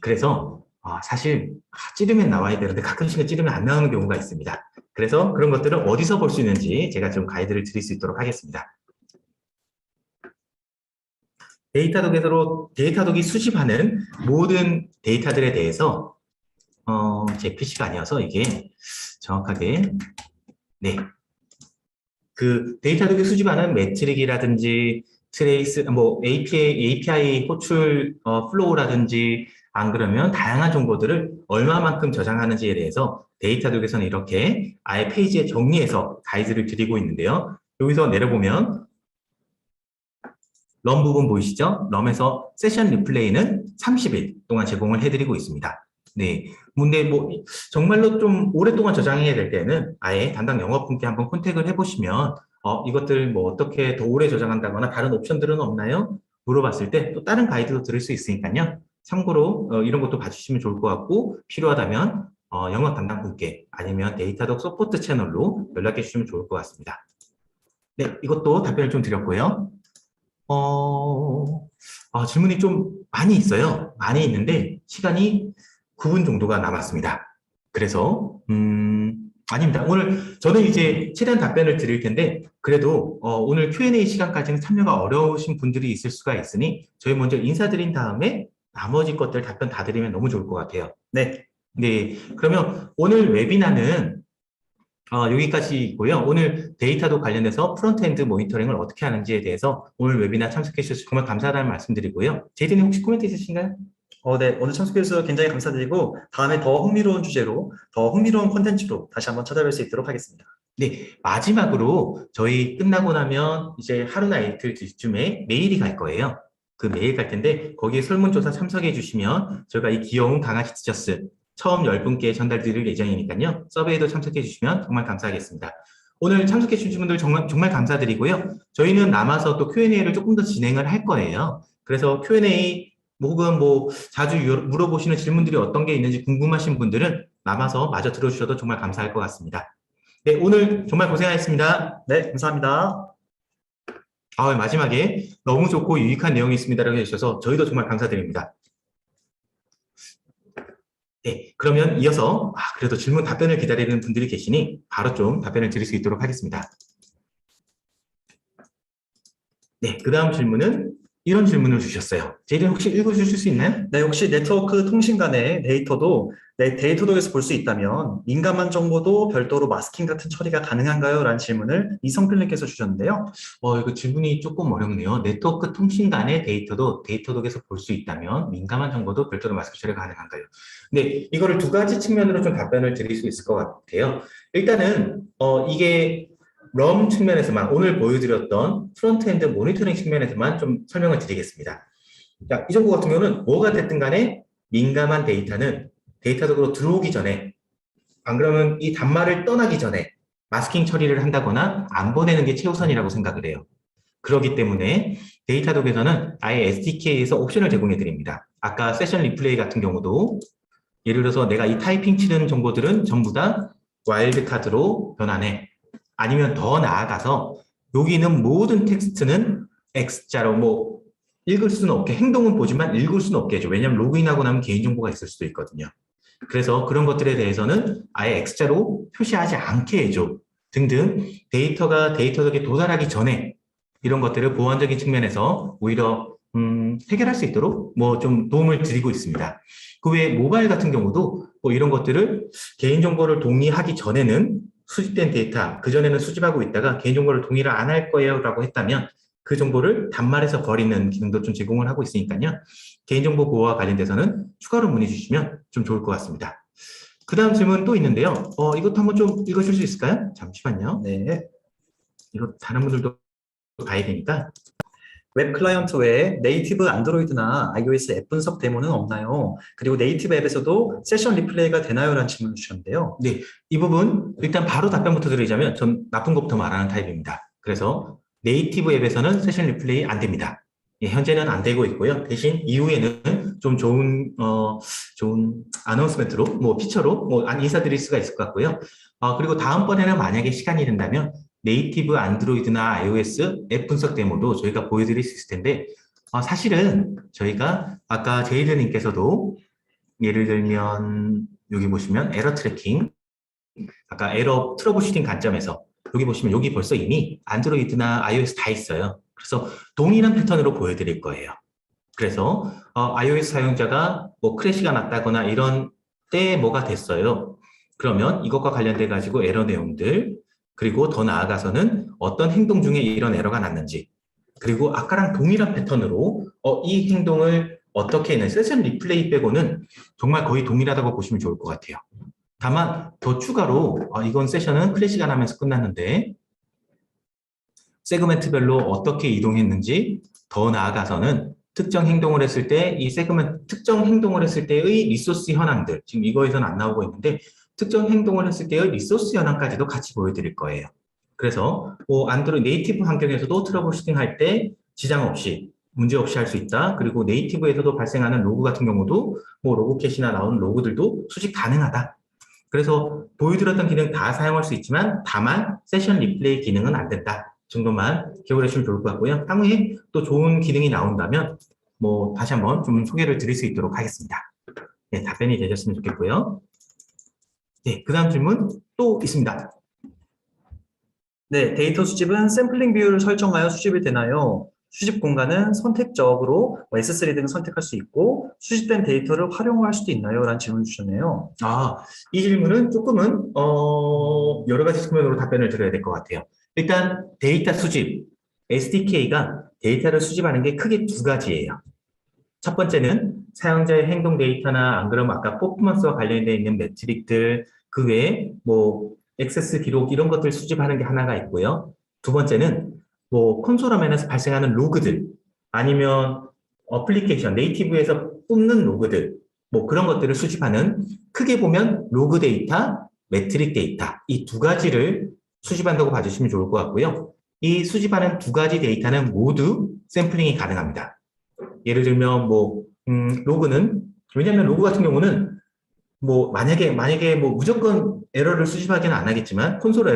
그래서 사실 찌르면 나와야 되는데 가끔씩은 찌르면 안 나오는 경우가 있습니다. 그래서 그런 것들을 어디서 볼 수 있는지 제가 좀 가이드를 드릴 수 있도록 하겠습니다. 데이터독이 수집하는 모든 데이터들에 대해서 제 PC가 아니어서 이게 정확하게 네, 그 데이터독이 수집하는 매트릭이라든지 트레이스, 뭐 API 호출 플로우라든지 안 그러면 다양한 정보들을 얼마만큼 저장하는지에 대해서 데이터독에서는 이렇게 아예 페이지에 정리해서 가이드를 드리고 있는데요. 여기서 내려보면 럼 부분 보이시죠? 럼에서 세션 리플레이는 30일 동안 제공을 해드리고 있습니다. 네. 근데 뭐 정말로 좀 오랫동안 저장해야 될 때는 아예 담당 영업분께 한번 컨택을 해보시면 이것들 뭐 어떻게 더 오래 저장한다거나 다른 옵션들은 없나요? 물어봤을 때 또 다른 가이드도 들을 수 있으니까요. 참고로 이런 것도 봐주시면 좋을 것 같고 필요하다면 영업 담당분께 아니면 데이터독 서포트 채널로 연락해 주시면 좋을 것 같습니다. 네, 이것도 답변을 좀 드렸고요. 질문이 좀 많이 있어요. 많이 있는데 시간이 9분 정도가 남았습니다. 그래서 아닙니다. 오늘 저는 이제 최대한 답변을 드릴 텐데 그래도 오늘 Q&A 시간까지는 참여가 어려우신 분들이 있을 수가 있으니 저희 먼저 인사드린 다음에 나머지 것들 답변 다 드리면 너무 좋을 것 같아요. 네. 네, 그러면 오늘 웨비나는 여기까지고요. 오늘 데이터도 관련해서 프론트엔드 모니터링을 어떻게 하는지에 대해서 오늘 웨비나 참석해 주셔서 정말 감사하다는 말씀드리고요. 제이드님 혹시 코멘트 있으신가요? 네, 오늘 참석해 주셔서 굉장히 감사드리고 다음에 더 흥미로운 주제로 더 흥미로운 콘텐츠로 다시 한번 찾아뵐 수 있도록 하겠습니다. 네, 마지막으로 저희 끝나고 나면 이제 하루나 이틀 뒤쯤에 메일이 갈 거예요. 그 메일 갈 텐데 거기에 설문조사 참석해 주시면 저희가 이 귀여운 강아지 티셔츠 처음 10분께 전달 드릴 예정이니까요. 서베이도 참석해 주시면 정말 감사하겠습니다. 오늘 참석해 주신 분들 정말 감사드리고요. 저희는 남아서 또 Q&A를 조금 더 진행을 할 거예요. 그래서 Q&A 혹은 뭐 자주 물어보시는 질문들이 어떤 게 있는지 궁금하신 분들은 남아서 마저 들어주셔도 정말 감사할 것 같습니다. 네, 오늘 정말 고생하셨습니다. 네, 감사합니다. 마지막에 너무 좋고 유익한 내용이 있습니다라고 해주셔서 저희도 정말 감사드립니다. 네, 그러면 이어서 그래도 질문 답변을 기다리는 분들이 계시니 바로 좀 답변을 드릴 수 있도록 하겠습니다. 네, 그 다음 질문은 이런 질문을 주셨어요. 제이든 혹시 읽어주실 수 있나요? 네, 혹시 네트워크 통신 간의 데이터도 데이터독에서 볼 수 있다면 민감한 정보도 별도로 마스킹 같은 처리가 가능한가요? 라는 질문을 이성필님께서 주셨는데요. 이거 질문이 조금 어렵네요. 네트워크 통신 간의 데이터도 데이터독에서 볼 수 있다면 민감한 정보도 별도로 마스킹 처리가 가능한가요? 네, 이거를 두 가지 측면으로 좀 답변을 드릴 수 있을 것 같아요. 일단은 이게 럼 측면에서만 오늘 보여드렸던 프론트엔드 모니터링 측면에서만 좀 설명을 드리겠습니다. 자, 이 정보 같은 경우는 뭐가 됐든 간에 민감한 데이터는 데이터적으로 들어오기 전에 안 그러면 이 단말을 떠나기 전에 마스킹 처리를 한다거나 안 보내는 게 최우선이라고 생각을 해요. 그렇기 때문에 데이터독에서는 아예 SDK에서 옵션을 제공해 드립니다. 아까 세션 리플레이 같은 경우도 예를 들어서 내가 이 타이핑 치는 정보들은 전부 다 와일드 카드로 변환해. 아니면 더 나아가서 여기 있는 모든 텍스트는 X자로 뭐 읽을 수는 없게 행동은 보지만 읽을 수는 없게 해줘. 왜냐하면 로그인하고 나면 개인정보가 있을 수도 있거든요. 그래서 그런 것들에 대해서는 아예 X자로 표시하지 않게 해줘. 등등 데이터가 데이터덕에 도달하기 전에 이런 것들을 보안적인 측면에서 오히려 해결할 수 있도록 뭐 좀 도움을 드리고 있습니다. 그 외에 모바일 같은 경우도 뭐 이런 것들을 개인정보를 동의하기 전에는 수집된 데이터, 그전에는 수집하고 있다가 개인정보를 동의를 안 할 거예요 라고 했다면 그 정보를 단말해서 버리는 기능도 좀 제공을 하고 있으니까요. 개인정보 보호와 관련돼서는 추가로 문의 주시면 좀 좋을 것 같습니다. 그 다음 질문 또 있는데요. 이것도 한번 좀 읽어줄 수 있을까요? 잠시만요. 네. 이거 다른 분들도 봐야 되니까. 웹 클라이언트 외에 네이티브 안드로이드나 iOS 앱 분석 데모는 없나요? 그리고 네이티브 앱에서도 세션 리플레이가 되나요? 라는 질문을 주셨는데요. 네, 이 부분 일단 바로 답변부터 드리자면 전 나쁜 것부터 말하는 타입입니다. 그래서 네이티브 앱에서는 세션 리플레이 안 됩니다. 예, 현재는 안 되고 있고요. 대신 이후에는 좀 좋은 아나운스멘트로, 뭐 피처로 인사드릴 수가 있을 것 같고요. 그리고 다음번에는 만약에 시간이 된다면 네이티브 안드로이드나 iOS 앱 분석 데모도 저희가 보여드릴 수 있을 텐데, 사실은 저희가 아까 제이드님께서도 예를 들면 여기 보시면 에러 트래킹, 아까 에러 트러블 슈팅 관점에서 여기 보시면 여기 벌써 이미 안드로이드나 iOS 다 있어요. 그래서 동일한 패턴으로 보여드릴 거예요. 그래서 iOS 사용자가 뭐 크래시가 났다거나 이런 때 뭐가 됐어요. 그러면 이것과 관련돼 가지고 에러 내용들, 그리고 더 나아가서는 어떤 행동 중에 이런 에러가 났는지, 그리고 아까랑 동일한 패턴으로 이 행동을 어떻게 했는 세션 리플레이 빼고는 정말 거의 동일하다고 보시면 좋을 것 같아요. 다만 더 추가로 이건 세션은 클래시가 나면서 끝났는데 세그멘트별로 어떻게 이동했는지, 더 나아가서는 특정 행동을 했을 때 이 세그멘트 특정 행동을 했을 때의 리소스 현황들, 지금 이거에서는 안 나오고 있는데 특정 행동을 했을 때의 리소스 현황까지도 같이 보여드릴 거예요. 그래서 안드로이드 네이티브 환경에서도 트러블 슈팅 할 때 지장 없이 문제 없이 할 수 있다. 그리고 네이티브에서도 발생하는 로그 같은 경우도 뭐 로그 캐시나 나오는 로그들도 수집 가능하다. 그래서 보여드렸던 기능 다 사용할 수 있지만 다만 세션 리플레이 기능은 안 된다 정도만 기억을 해주시면 좋을 것 같고요. 향후에 또 좋은 기능이 나온다면 뭐 다시 한번 좀 소개를 드릴 수 있도록 하겠습니다. 네, 답변이 되셨으면 좋겠고요. 네, 그 다음 질문 또 있습니다. 네, 데이터 수집은 샘플링 비율을 설정하여 수집이 되나요? 수집 공간은 선택적으로 S3 등을 선택할 수 있고 수집된 데이터를 활용할 수도 있나요? 라는 질문 주셨네요. 이 질문은 조금은 여러 가지 측면으로 답변을 드려야 될 것 같아요. 일단 데이터 수집, SDK가 데이터를 수집하는 게 크게 두 가지예요. 첫 번째는 사용자의 행동 데이터나 안 그러면 아까 퍼포먼스와 관련되어 있는 매트릭들, 그 외에 뭐 액세스 기록 이런 것들 수집하는 게 하나가 있고요. 두 번째는 뭐 콘솔 화면에서 발생하는 로그들, 아니면 어플리케이션 네이티브에서 뽑는 로그들, 뭐 그런 것들을 수집하는, 크게 보면 로그 데이터, 매트릭 데이터 이 두 가지를 수집한다고 봐주시면 좋을 것 같고요. 이 수집하는 두 가지 데이터는 모두 샘플링이 가능합니다. 예를 들면 뭐 로그는, 왜냐하면 로그 같은 경우는 뭐 만약에 뭐 무조건 에러를 수집하기는 안 하겠지만 콘솔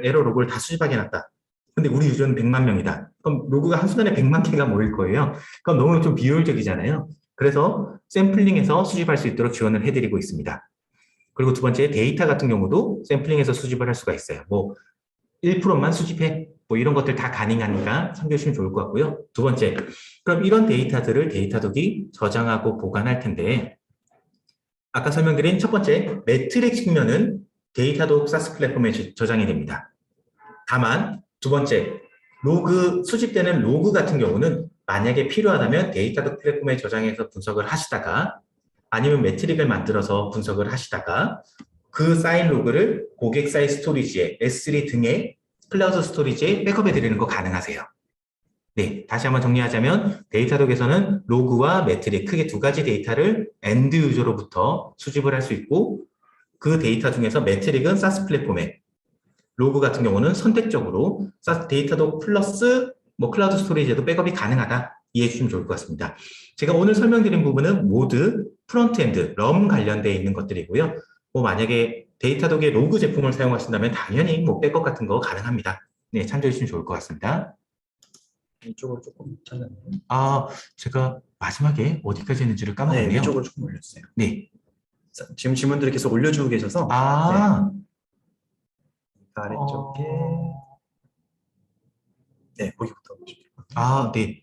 에러 로그를 다 수집하게 놨다. 근데 우리 유저는 100만 명이다. 그럼 로그가 한순간에 100만 개가 모일 거예요. 그럼 너무 좀 비효율적이잖아요. 그래서 샘플링해서 수집할 수 있도록 지원을 해드리고 있습니다. 그리고 두 번째 데이터 같은 경우도 샘플링해서 수집을 할 수가 있어요. 뭐 1%만 수집해. 뭐 이런 것들 다 가능하니까 참고해 주시면 좋을 것 같고요. 두 번째, 그럼 이런 데이터들을 데이터독이 저장하고 보관할 텐데, 아까 설명드린 첫 번째 매트릭 측면은 데이터독 사스 플랫폼에 저장이 됩니다. 다만 두 번째, 수집되는 로그 같은 경우는 만약에 필요하다면 데이터독 플랫폼에 저장해서 분석을 하시다가, 아니면 매트릭을 만들어서 분석을 하시다가 그 쌓인 로그를 고객 사이 스토리지에 S3 등의 클라우드 스토리지에 백업해 드리는 거 가능하세요. 네, 다시 한번 정리하자면 데이터독에서는 로그와 매트릭 크게 두 가지 데이터를 엔드 유저로부터 수집을 할 수 있고, 그 데이터 중에서 매트릭은 사스 플랫폼에, 로그 같은 경우는 선택적으로 데이터독 플러스 뭐 클라우드 스토리지에도 백업이 가능하다 이해해 주시면 좋을 것 같습니다. 제가 오늘 설명드린 부분은 모두 프론트엔드, 럼 관련되어 있는 것들이고요. 뭐 만약에 데이터독의 로그 제품을 사용하신다면 당연히 뭐 백업 같은 거 가능합니다. 네, 참조해 주시면 좋을 것 같습니다. 이쪽으로 조금 찾았네요. 아, 제가 마지막에 어디까지 했는지를 네, 까먹었네요. 위쪽으로 조금 올려주세요. 네. 지금 질문들을 계속 올려주고 계셔서 네, 아, 아래쪽에 어, 네, 거기부터 보시면 아, 네.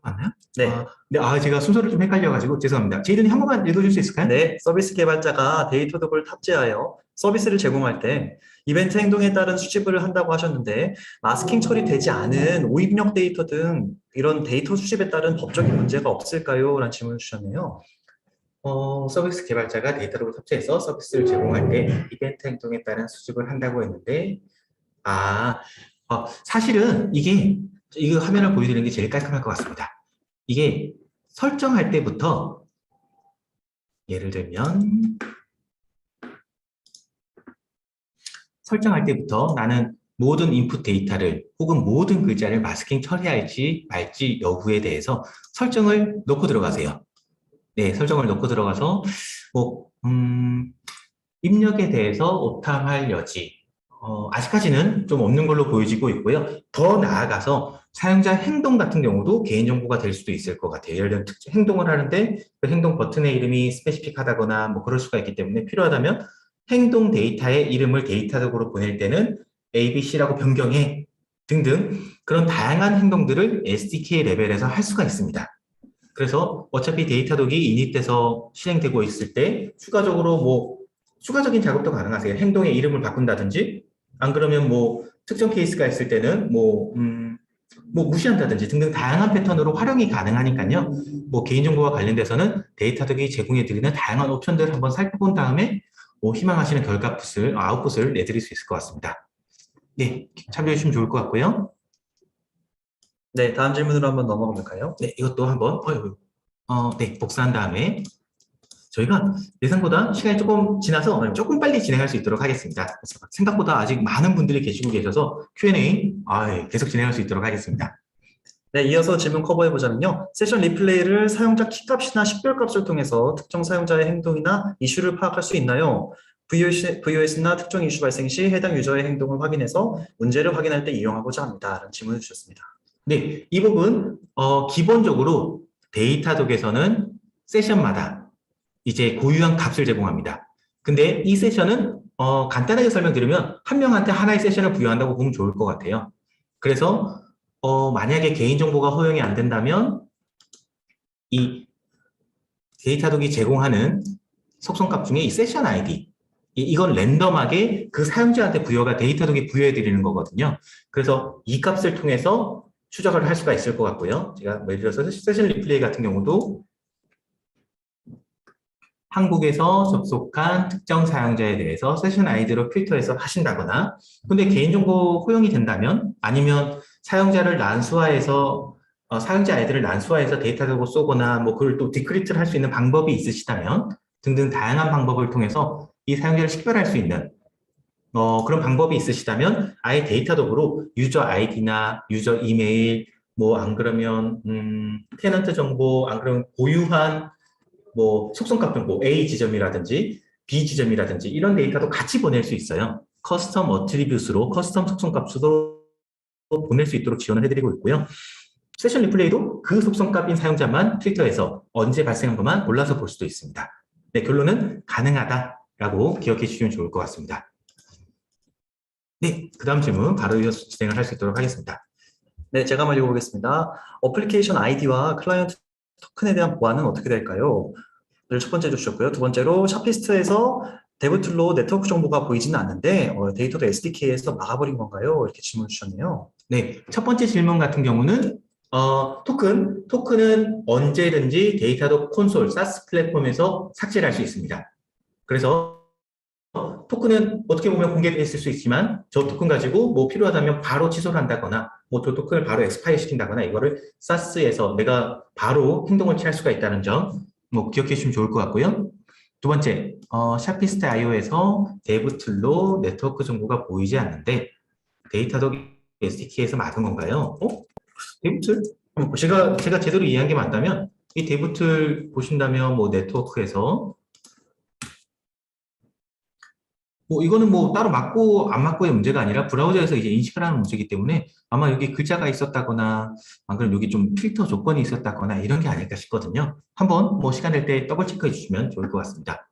맞나요? 네, 제가 순서를 좀 헷갈려가지고 죄송합니다. 제이든이 한 번만 읽어줄 수 있을까요? 네, 서비스 개발자가 데이터독을 탑재하여 서비스를 제공할 때 이벤트 행동에 따른 수집을 한다고 하셨는데 마스킹 처리되지 않은 오입력 데이터 등 이런 데이터 수집에 따른 법적인 문제가 없을까요? 라는 질문을 주셨네요. 서비스 개발자가 데이터를 탑재해서 서비스를 제공할 때 이벤트 행동에 따른 수집을 한다고 했는데, 아, 사실은 이거 화면을 보여드리는 게 제일 깔끔할 것 같습니다. 이게 설정할 때부터, 예를 들면, 설정할 때부터 나는 모든 인풋 데이터를 혹은 모든 글자를 마스킹 처리할지 말지 여부에 대해서 설정을 넣고 들어가세요. 네, 설정을 넣고 들어가서, 뭐, 입력에 대해서 오탐할 여지, 아직까지는 좀 없는 걸로 보여지고 있고요. 더 나아가서 사용자 행동 같은 경우도 개인정보가 될 수도 있을 것 같아요. 예를 들면 행동을 하는데 그 행동 버튼의 이름이 스페시픽하다거나 뭐 그럴 수가 있기 때문에 필요하다면 행동 데이터의 이름을 데이터적으로 보낼 때는 ABC라고 변경해 등등 그런 다양한 행동들을 SDK 레벨에서 할 수가 있습니다. 그래서 어차피 데이터독이 이닛돼서 실행되고 있을 때 추가적으로 뭐 추가적인 작업도 가능하세요. 행동의 이름을 바꾼다든지 안 그러면 뭐 특정 케이스가 있을 때는 뭐 무시한다든지 등등 다양한 패턴으로 활용이 가능하니까요. 뭐 개인정보와 관련돼서는 데이터독이 제공해드리는 다양한 옵션들을 한번 살펴본 다음에 뭐 희망하시는 아웃풋을 내드릴 수 있을 것 같습니다. 네, 참조해 주시면 좋을 것 같고요. 네, 다음 질문으로 한번 넘어가 볼까요? 네, 이것도 한번 네, 복사한 다음에 저희가 예상보다 시간이 조금 지나서 조금 빨리 진행할 수 있도록 하겠습니다. 생각보다 아직 많은 분들이 계시고 계셔서 Q&A 계속 진행할 수 있도록 하겠습니다. 네, 이어서 질문 커버해 보자면요. 세션 리플레이를 사용자 키값이나 식별값을 통해서 특정 사용자의 행동이나 이슈를 파악할 수 있나요? VOS나 특정 이슈 발생 시 해당 유저의 행동을 확인해서 문제를 확인할 때 이용하고자 합니다. 라는 질문을 주셨습니다. 네, 이 부분 기본적으로 데이터독에서는 세션마다 이제 고유한 값을 제공합니다. 근데 이 세션은 간단하게 설명드리면 한 명한테 하나의 세션을 부여한다고 보면 좋을 것 같아요. 그래서 만약에 개인정보가 허용이 안 된다면 이 데이터독이 제공하는 속성값 중에 이 세션 아이디 이건 랜덤하게 그 사용자한테 데이터독이 부여해 드리는 거거든요. 그래서 이 값을 통해서 추적을 할 수가 있을 것 같고요. 제가 예를 들어서 세션 리플레이 같은 경우도 한국에서 접속한 특정 사용자에 대해서 세션 아이디로 필터해서 하신다거나 근데 개인정보 허용이 된다면 아니면 사용자를 난수화해서 사용자 아이디를 난수화해서 데이터적으로 쏘거나 뭐 그걸 또 디크립트를 할 수 있는 방법이 있으시다면 등등 다양한 방법을 통해서 이 사용자를 식별할 수 있는 그런 방법이 있으시다면 아예 데이터독으로 유저 아이디나 유저 이메일 뭐 안 그러면 테넌트 정보 안 그러면 고유한 뭐 속성값 정보 A 지점이라든지 B 지점이라든지 이런 데이터도 같이 보낼 수 있어요. 커스텀 어트리뷰스로 커스텀 속성값으로 보낼 수 있도록 지원을 해드리고 있고요. 세션 리플레이도 그 속성값인 사용자만 필터해서 언제 발생한 것만 골라서 볼 수도 있습니다. 네, 결론은 가능하다라고 기억해 주시면 좋을 것 같습니다. 네, 그 다음 질문 바로 이어서 진행을 할 수 있도록 하겠습니다. 네, 제가 한번 읽어보겠습니다. 어플리케이션 아이디와 클라이언트 토큰에 대한 보안은 어떻게 될까요? 를 첫 번째로 주셨고요. 두 번째로 샤피스트에서 데브 툴로 네트워크 정보가 보이지는 않는데 데이터도 SDK에서 막아버린 건가요? 이렇게 질문 주셨네요. 네, 첫 번째 질문 같은 경우는 토큰은 언제든지 데이터독 콘솔, 사스 플랫폼에서 삭제를 할 수 있습니다. 그래서 토큰은 어떻게 보면 공개됐을 수 있지만 저 토큰 가지고 뭐 필요하다면 바로 취소를 한다거나 뭐 저 토큰을 바로 엑스파일 시킨다거나 이거를 사스에서 내가 바로 행동을 취할 수가 있다는 점 뭐 기억해 주시면 좋을 것 같고요. 두 번째, 샤피스트 IO에서 데브 툴로 네트워크 정보가 보이지 않는데 데이터독 SDK에서 막은 건가요? 데브 툴? 제가 제대로 이해한 게 맞다면 이 데브 툴 보신다면 뭐 네트워크에서 뭐 이거는 뭐 따로 맞고 안 맞고의 문제가 아니라 브라우저에서 이제 인식을 하는 문제이기 때문에 아마 여기 글자가 있었다거나 안 그러면 여기 좀 필터 조건이 있었다거나 이런 게 아닐까 싶거든요. 한번 뭐 시간 될 때 더블 체크해 주시면 좋을 것 같습니다.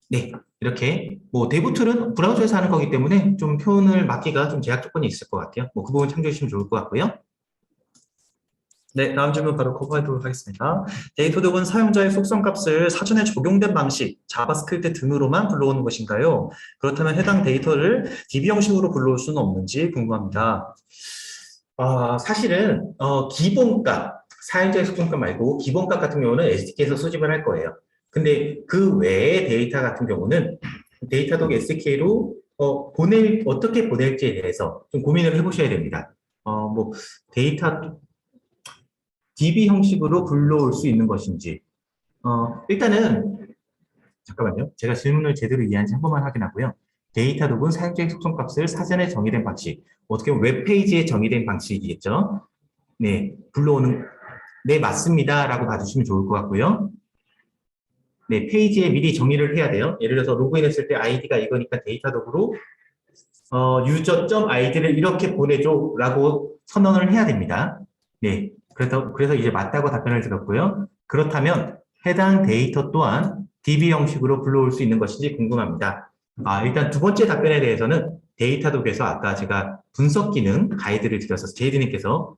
네, 이렇게 뭐 대부 툴은 브라우저에서 하는 거기 때문에 좀 표현을 막기가 좀 제약 조건이 있을 것 같아요. 뭐 그 부분 참조해 주시면 좋을 것 같고요. 네, 다음 질문 바로 커버하도록 하겠습니다. 데이터독은 사용자의 속성 값을 사전에 적용된 방식, 자바스크립트 등으로만 불러오는 것인가요? 그렇다면 해당 데이터를 DB 형식으로 불러올 수는 없는지 궁금합니다. 사실은 기본값, 사용자의 속성값 말고 기본값 같은 경우는 SDK에서 수집을 할 거예요. 근데 그 외의 데이터 같은 경우는 데이터독 SDK로 어떻게 보낼지에 대해서 좀 고민을 해보셔야 됩니다. 뭐 데이터 DB 형식으로 불러올 수 있는 것인지 일단은 잠깐만요. 제가 질문을 제대로 이해한지 한 번만 확인하고요. 데이터독은 사용자의 속성값을 사전에 정의된 방식, 어떻게 보면 웹페이지에 정의된 방식이겠죠. 네, 불러오는, 네, 맞습니다. 라고 봐주시면 좋을 것 같고요. 네, 페이지에 미리 정의를 해야 돼요. 예를 들어서 로그인했을 때 아이디가 이거니까 데이터독으로 user.id를 이렇게 보내줘 라고 선언을 해야 됩니다. 네, 그래서 이제 맞다고 답변을 드렸고요. 그렇다면 해당 데이터 또한 DB 형식으로 불러올 수 있는 것인지 궁금합니다. 일단 두 번째 답변에 대해서는 데이터독에서 아까 제가 분석 기능 가이드를 드렸어서 제이드님께서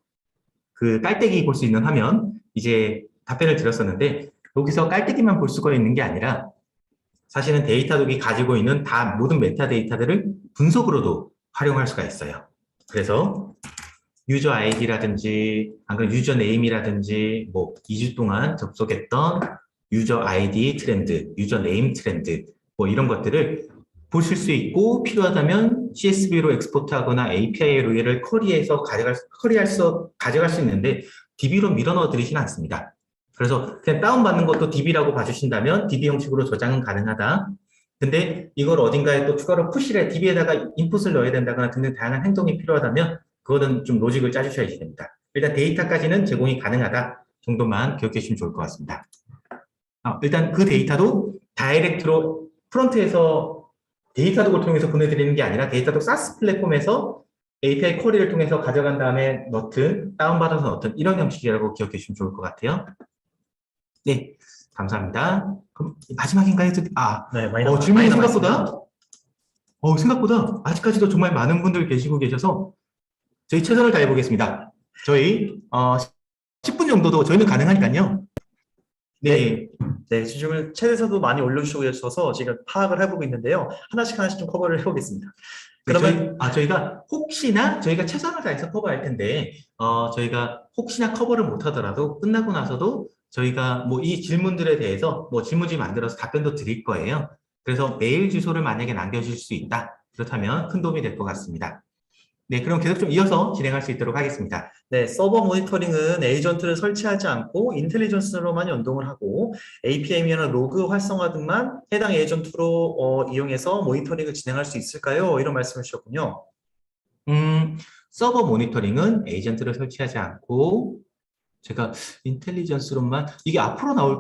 그 깔때기 볼 수 있는 화면 이제 답변을 드렸었는데 여기서 깔때기만 볼 수가 있는 게 아니라 사실은 데이터독이 가지고 있는 다 모든 메타데이터들을 분석으로도 활용할 수가 있어요. 그래서 유저 아이디라든지 안 그러면 유저 네임이라든지 뭐 2주 동안 접속했던 유저 아이디 트렌드, 유저 네임 트렌드 뭐 이런 것들을 보실 수 있고 필요하다면 CSV로 엑스포트하거나 API로 얘를 가져갈 수 있는데 DB로 밀어 넣어 드리지는 않습니다. 그래서 그냥 다운받는 것도 DB라고 봐주신다면 DB 형식으로 저장은 가능하다. 근데 이걸 어딘가에 또 추가로 푸시를 DB에다가 인풋을 넣어야 된다거나 등등 다양한 행동이 필요하다면 그거는 좀 로직을 짜주셔야 됩니다. 일단 데이터까지는 제공이 가능하다 정도만 기억해 주시면 좋을 것 같습니다. 일단 그 데이터도 다이렉트로 프론트에서 데이터독을 통해서 보내드리는 게 아니라 데이터독 사스 플랫폼에서 API 쿼리를 통해서 가져간 다음에 넣든 다운받아서 넣든 이런 형식이라고 기억해 주시면 좋을 것 같아요. 네, 감사합니다. 그럼 마지막인가요? 네, 많이 질문이 남았습니다. 생각보다 아직까지도 정말 많은 분들 계시고 계셔서 저희 최선을 다해 보겠습니다. 저희 10분 정도도 저희는 가능하니까요. 네, 네, 질문을 챗에서도 많이 올려주시고 계셔서 지금 파악을 해보고 있는데요. 하나씩 좀 커버를 해보겠습니다. 그러면 저희가 혹시나 저희가 최선을 다해서 커버할 텐데 저희가 혹시나 커버를 못하더라도 끝나고 나서도 저희가 뭐 이 질문들에 대해서 뭐 질문지 만들어서 답변도 드릴 거예요. 그래서 메일 주소를 만약에 남겨주실 수 있다. 그렇다면 큰 도움이 될 것 같습니다. 네, 그럼 계속 좀 이어서 진행할 수 있도록 하겠습니다. 네, 서버 모니터링은 에이전트를 설치하지 않고 인텔리전스로만 연동을 하고 APM이나 로그 활성화 등만 해당 에이전트로 이용해서 모니터링을 진행할 수 있을까요? 이런 말씀을 주셨군요. 서버 모니터링은 에이전트를 설치하지 않고 제가 인텔리전스로만 이게 앞으로 나올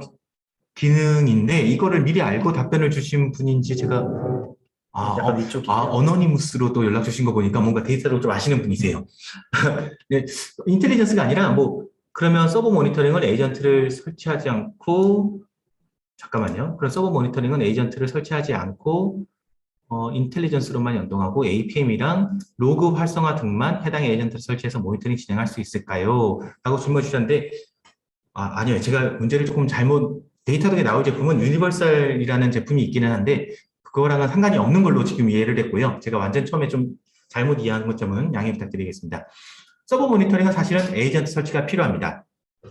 기능인데 이거를 미리 알고 답변을 주신 분인지 제가 약간 이쪽이요. 어너니무스로 또 연락 주신 거 보니까 뭔가 데이터를 좀 아시는 분이세요. 네, 인텔리전스가 아니라 뭐 그러면 서버 모니터링을 에이전트를 설치하지 않고 잠깐만요. 그럼 서버 모니터링은 에이전트를 설치하지 않고 인텔리전스로만 연동하고 APM이랑 로그 활성화 등만 해당 에이전트를 설치해서 모니터링 진행할 수 있을까요? 라고 질문 주셨는데 아니요. 제가 문제를 조금 데이터독에 나올 제품은 유니버설이라는 제품이 있기는 한데 그거랑은 상관이 없는 걸로 지금 이해를 했고요. 제가 완전 처음에 좀 잘못 이해한 것점은 양해 부탁드리겠습니다. 서버 모니터링은 사실은 에이전트 설치가 필요합니다.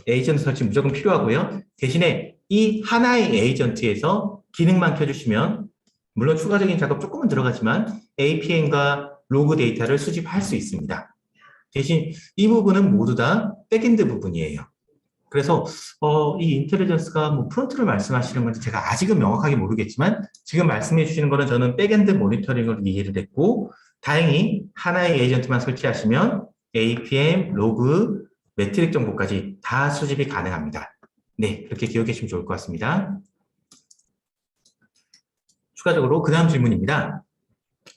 에이전트 설치 무조건 필요하고요. 대신에 이 하나의 에이전트에서 기능만 켜주시면 물론 추가적인 작업 조금은 들어가지만 APM과 로그 데이터를 수집할 수 있습니다. 대신 이 부분은 모두 다 백엔드 부분이에요. 그래서 이 인텔리전스가 뭐 프론트를 말씀하시는 건지 제가 아직은 명확하게 모르겠지만 지금 말씀해 주시는 거는 저는 백엔드 모니터링으로 이해를 했고 다행히 하나의 에이전트만 설치하시면 APM, 로그, 매트릭 정보까지 다 수집이 가능합니다. 네, 그렇게 기억해 주시면 좋을 것 같습니다. 추가적으로 그 다음 질문입니다.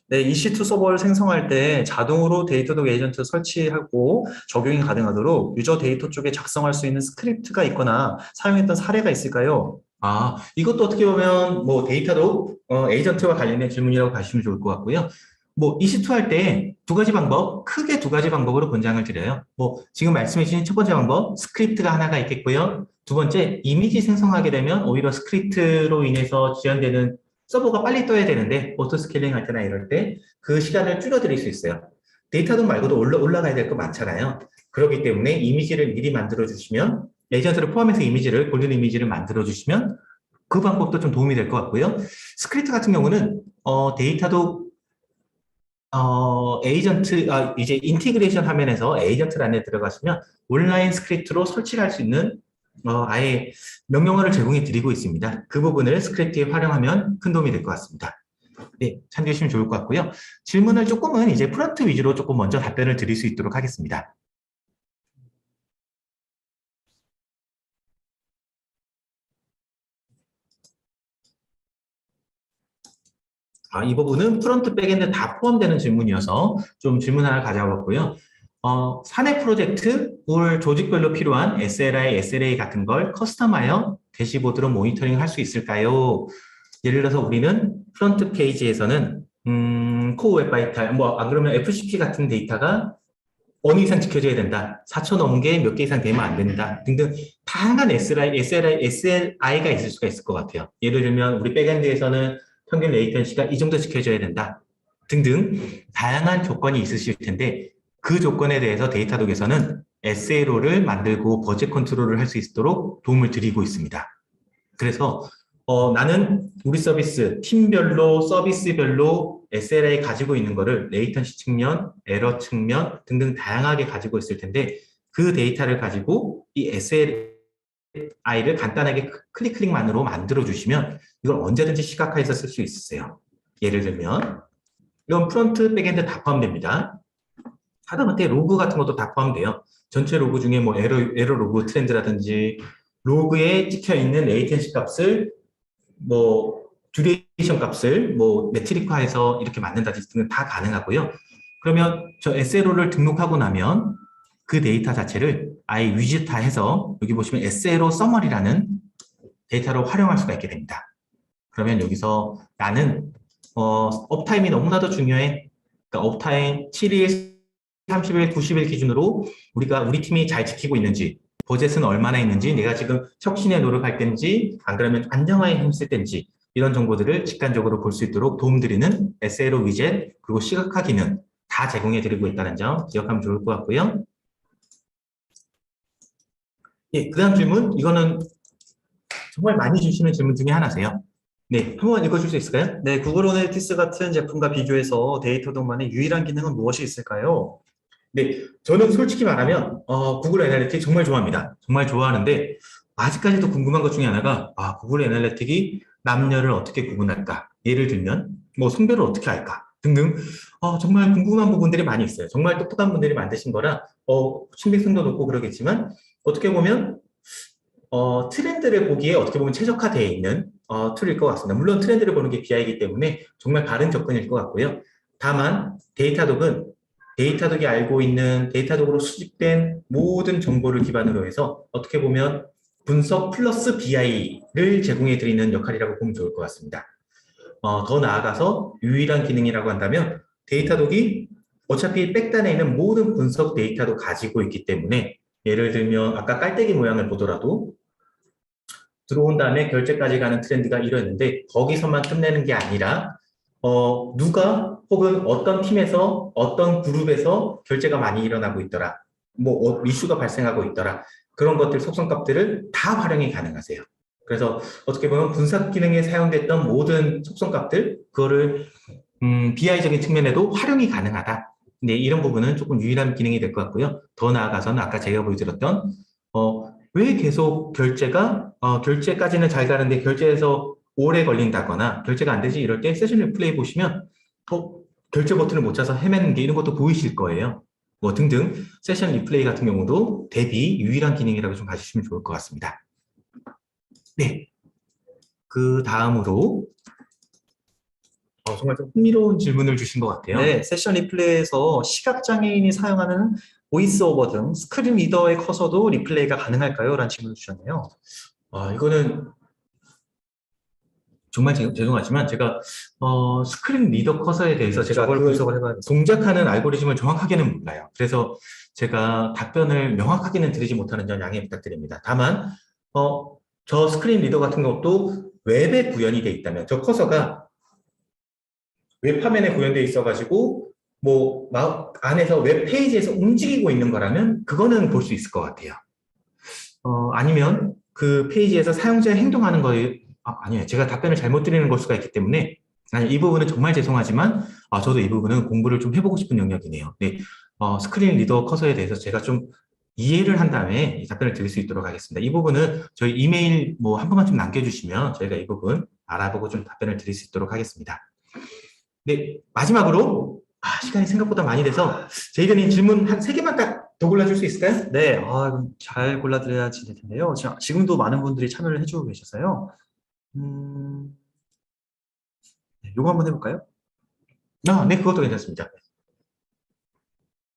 네, EC2 서버를 생성할 때 자동으로 데이터독 에이전트 설치하고 적용이 가능하도록 유저 데이터 쪽에 작성할 수 있는 스크립트가 있거나 사용했던 사례가 있을까요? 이것도 어떻게 보면 뭐 데이터도 에이전트와 관련된 질문이라고 봐주시면 좋을 것 같고요. 뭐 EC2 할 때 두 가지 방법, 크게 두 가지 방법으로 권장을 드려요. 뭐 지금 말씀해 주신 첫 번째 방법, 스크립트가 하나가 있겠고요. 두 번째, 이미지 생성하게 되면 오히려 스크립트로 인해서 지연되는 서버가 빨리 떠야 되는데 오토스케일링 할 때나 이럴 때 그 시간을 줄여드릴 수 있어요. 데이터도 말고도 올라가야 될 거 많잖아요. 그렇기 때문에 이미지를 미리 만들어 주시면 에이전트를 포함해서 이미지를 골든 이미지를 만들어 주시면 그 방법도 좀 도움이 될 것 같고요. 스크립트 같은 경우는 데이터도 에이전트 이제 인티그레이션 화면에서 에이전트란에 들어가시면 온라인 스크립트로 설치할 수 있는 아예 명령어를 제공해 드리고 있습니다. 그 부분을 스크립트에 활용하면 큰 도움이 될 것 같습니다. 네, 참조해 주시면 좋을 것 같고요. 질문을 조금은 이제 프론트 위주로 조금 먼저 답변을 드릴 수 있도록 하겠습니다. 이 부분은 프론트, 백엔드 다 포함되는 질문이어서 좀 질문 하나 가져봤고요. 사내 프로젝트, 올 조직별로 필요한 SLI, SLA 같은 걸 커스텀하여 대시보드로 모니터링 할 수 있을까요? 예를 들어서 우리는 프론트 페이지에서는 코어 웹 바이탈, 뭐 안 그러면 FCP 같은 데이터가 어느 이상 지켜져야 된다. 4천 넘은 게 몇 개 이상 되면 안 된다. 등등 다양한 SLI가 있을 수가 있을 것 같아요. 예를 들면 우리 백엔드에서는 평균 레이턴시가 이 정도 지켜져야 된다. 등등 다양한 조건이 있으실 텐데 그 조건에 대해서 데이터독에서는 SLO를 만들고 버젯 컨트롤을 할 수 있도록 도움을 드리고 있습니다. 그래서 나는 우리 서비스, 팀별로, 서비스별로 SLA 가지고 있는 거를 레이턴시 측면, 에러 측면 등등 다양하게 가지고 있을 텐데 그 데이터를 가지고 이 SLI를 간단하게 클릭만으로 만들어 주시면 이걸 언제든지 시각화해서 쓸 수 있으세요. 예를 들면 이건 프론트, 백엔드 다 포함됩니다. 하다못해 로그 같은 것도 다 포함돼요. 전체 로그 중에 뭐 에러 로그 트렌드라든지 로그에 찍혀 있는 레이텐시 값을 뭐 듀레이션 값을 뭐 매트릭화해서 이렇게 만든다든지 등은 다 가능하고요. 그러면 저 SLO를 등록하고 나면 그 데이터 자체를 아예 위즈화해서 여기 보시면 SLO 서머리라는 데이터로 활용할 수가 있게 됩니다. 그러면 여기서 나는 업타임이 너무나도 중요해. 그러니까 업타임 7일, 30일, 90일 기준으로 우리 팀이 잘 지키고 있는지, 버젯은 얼마나 있는지, 내가 지금 혁신에 노력할 때인지, 안 그러면 안정화에 힘쓸 때인지 이런 정보들을 직관적으로 볼 수 있도록 도움드리는 SLO 위젯 그리고 시각화 기능 다 제공해 드리고 있다는 점 기억하면 좋을 것 같고요. 예, 그 다음 질문 이거는 정말 많이 주시는 질문 중에 하나세요. 네, 한번 읽어줄 수 있을까요? 네, 구글 오네티스 같은 제품과 비교해서 데이터독만의 유일한 기능은 무엇이 있을까요? 네, 저는 솔직히 말하면 구글 애널리틱 정말 좋아합니다. 정말 좋아하는데 아직까지도 궁금한 것 중에 하나가 구글 애널리틱이 남녀를 어떻게 구분할까? 예를 들면 뭐 성별을 어떻게 할까? 등등 정말 궁금한 부분들이 많이 있어요. 정말 똑똑한 분들이 만드신 거라 신빙성도 높고 그러겠지만 어떻게 보면 트렌드를 보기에 어떻게 보면 최적화되어 있는 툴일 것 같습니다. 물론 트렌드를 보는 게 BI이기 때문에 정말 바른 접근일 것 같고요. 다만 데이터독이 알고 있는 데이터독으로 수집된 모든 정보를 기반으로 해서 어떻게 보면 분석 플러스 BI를 제공해 드리는 역할이라고 보면 좋을 것 같습니다. 더 나아가서 유일한 기능이라고 한다면 데이터독이 어차피 백단에 있는 모든 분석 데이터도 가지고 있기 때문에 예를 들면 아까 깔때기 모양을 보더라도 들어온 다음에 결제까지 가는 트렌드가 이러는데 거기서만 끝내는 게 아니라 누가 혹은 어떤 팀에서 어떤 그룹에서 결제가 많이 일어나고 있더라. 뭐 이슈가 발생하고 있더라. 그런 것들 속성값들을 다 활용이 가능하세요. 그래서 어떻게 보면 분석 기능에 사용됐던 모든 속성값들 그거를 BI적인 측면에도 활용이 가능하다. 네, 이런 부분은 조금 유일한 기능이 될 것 같고요. 더 나아가서는 아까 제가 보여드렸던 왜 계속 결제까지는 잘 가는데 결제에서 오래 걸린다거나 결제가 안 되지 이럴 때 세션 리플레이 보시면 결제 버튼을 못 찾아서 헤매는 게 이런 것도 보이실 거예요. 뭐 등등 세션 리플레이 같은 경우도 대비 유일한 기능이라고 좀 봐주시면 좋을 것 같습니다. 네, 그 다음으로 정말 좀 흥미로운 질문을 주신 것 같아요. 네, 세션 리플레이에서 시각장애인이 사용하는 보이스 오버 등 스크린 리더의 커서도 리플레이가 가능할까요? 라는 질문을 주셨네요. 이거는 정말 죄송하지만 제가 스크린 리더 커서에 대해서 제가 저걸 그 분석을 해봐야겠어요. 동작하는 알고리즘을 정확하게는 몰라요. 그래서 제가 답변을 명확하게는 드리지 못하는 점 양해 부탁드립니다. 다만 저 스크린 리더 같은 것도 웹에 구현이 돼 있다면 저 커서가 웹 화면에 구현되어 있어가지고 뭐 안에서 웹 페이지에서 움직이고 있는 거라면 그거는 볼 수 있을 것 같아요. 아니면 그 페이지에서 사용자의 행동하는 거에 아니에요. 제가 답변을 잘못 드리는 걸 수가 있기 때문에 아니, 이 부분은 정말 죄송하지만 저도 이 부분은 공부를 좀 해보고 싶은 영역이네요. 네, 스크린 리더 커서에 대해서 제가 좀 이해를 한 다음에 답변을 드릴 수 있도록 하겠습니다. 이 부분은 저희 이메일 뭐 한 번만 좀 남겨주시면 저희가 이 부분 알아보고 좀 답변을 드릴 수 있도록 하겠습니다. 네, 마지막으로 시간이 생각보다 많이 돼서 제이드님 질문 한 3개만 딱 더 골라줄 수 있을까요? 네, 그럼 잘 골라드려야지 될 텐데요. 지금도 많은 분들이 참여를 해주고 계셔서요. 네, 요거 한번 해볼까요? 네, 그것도 괜찮습니다.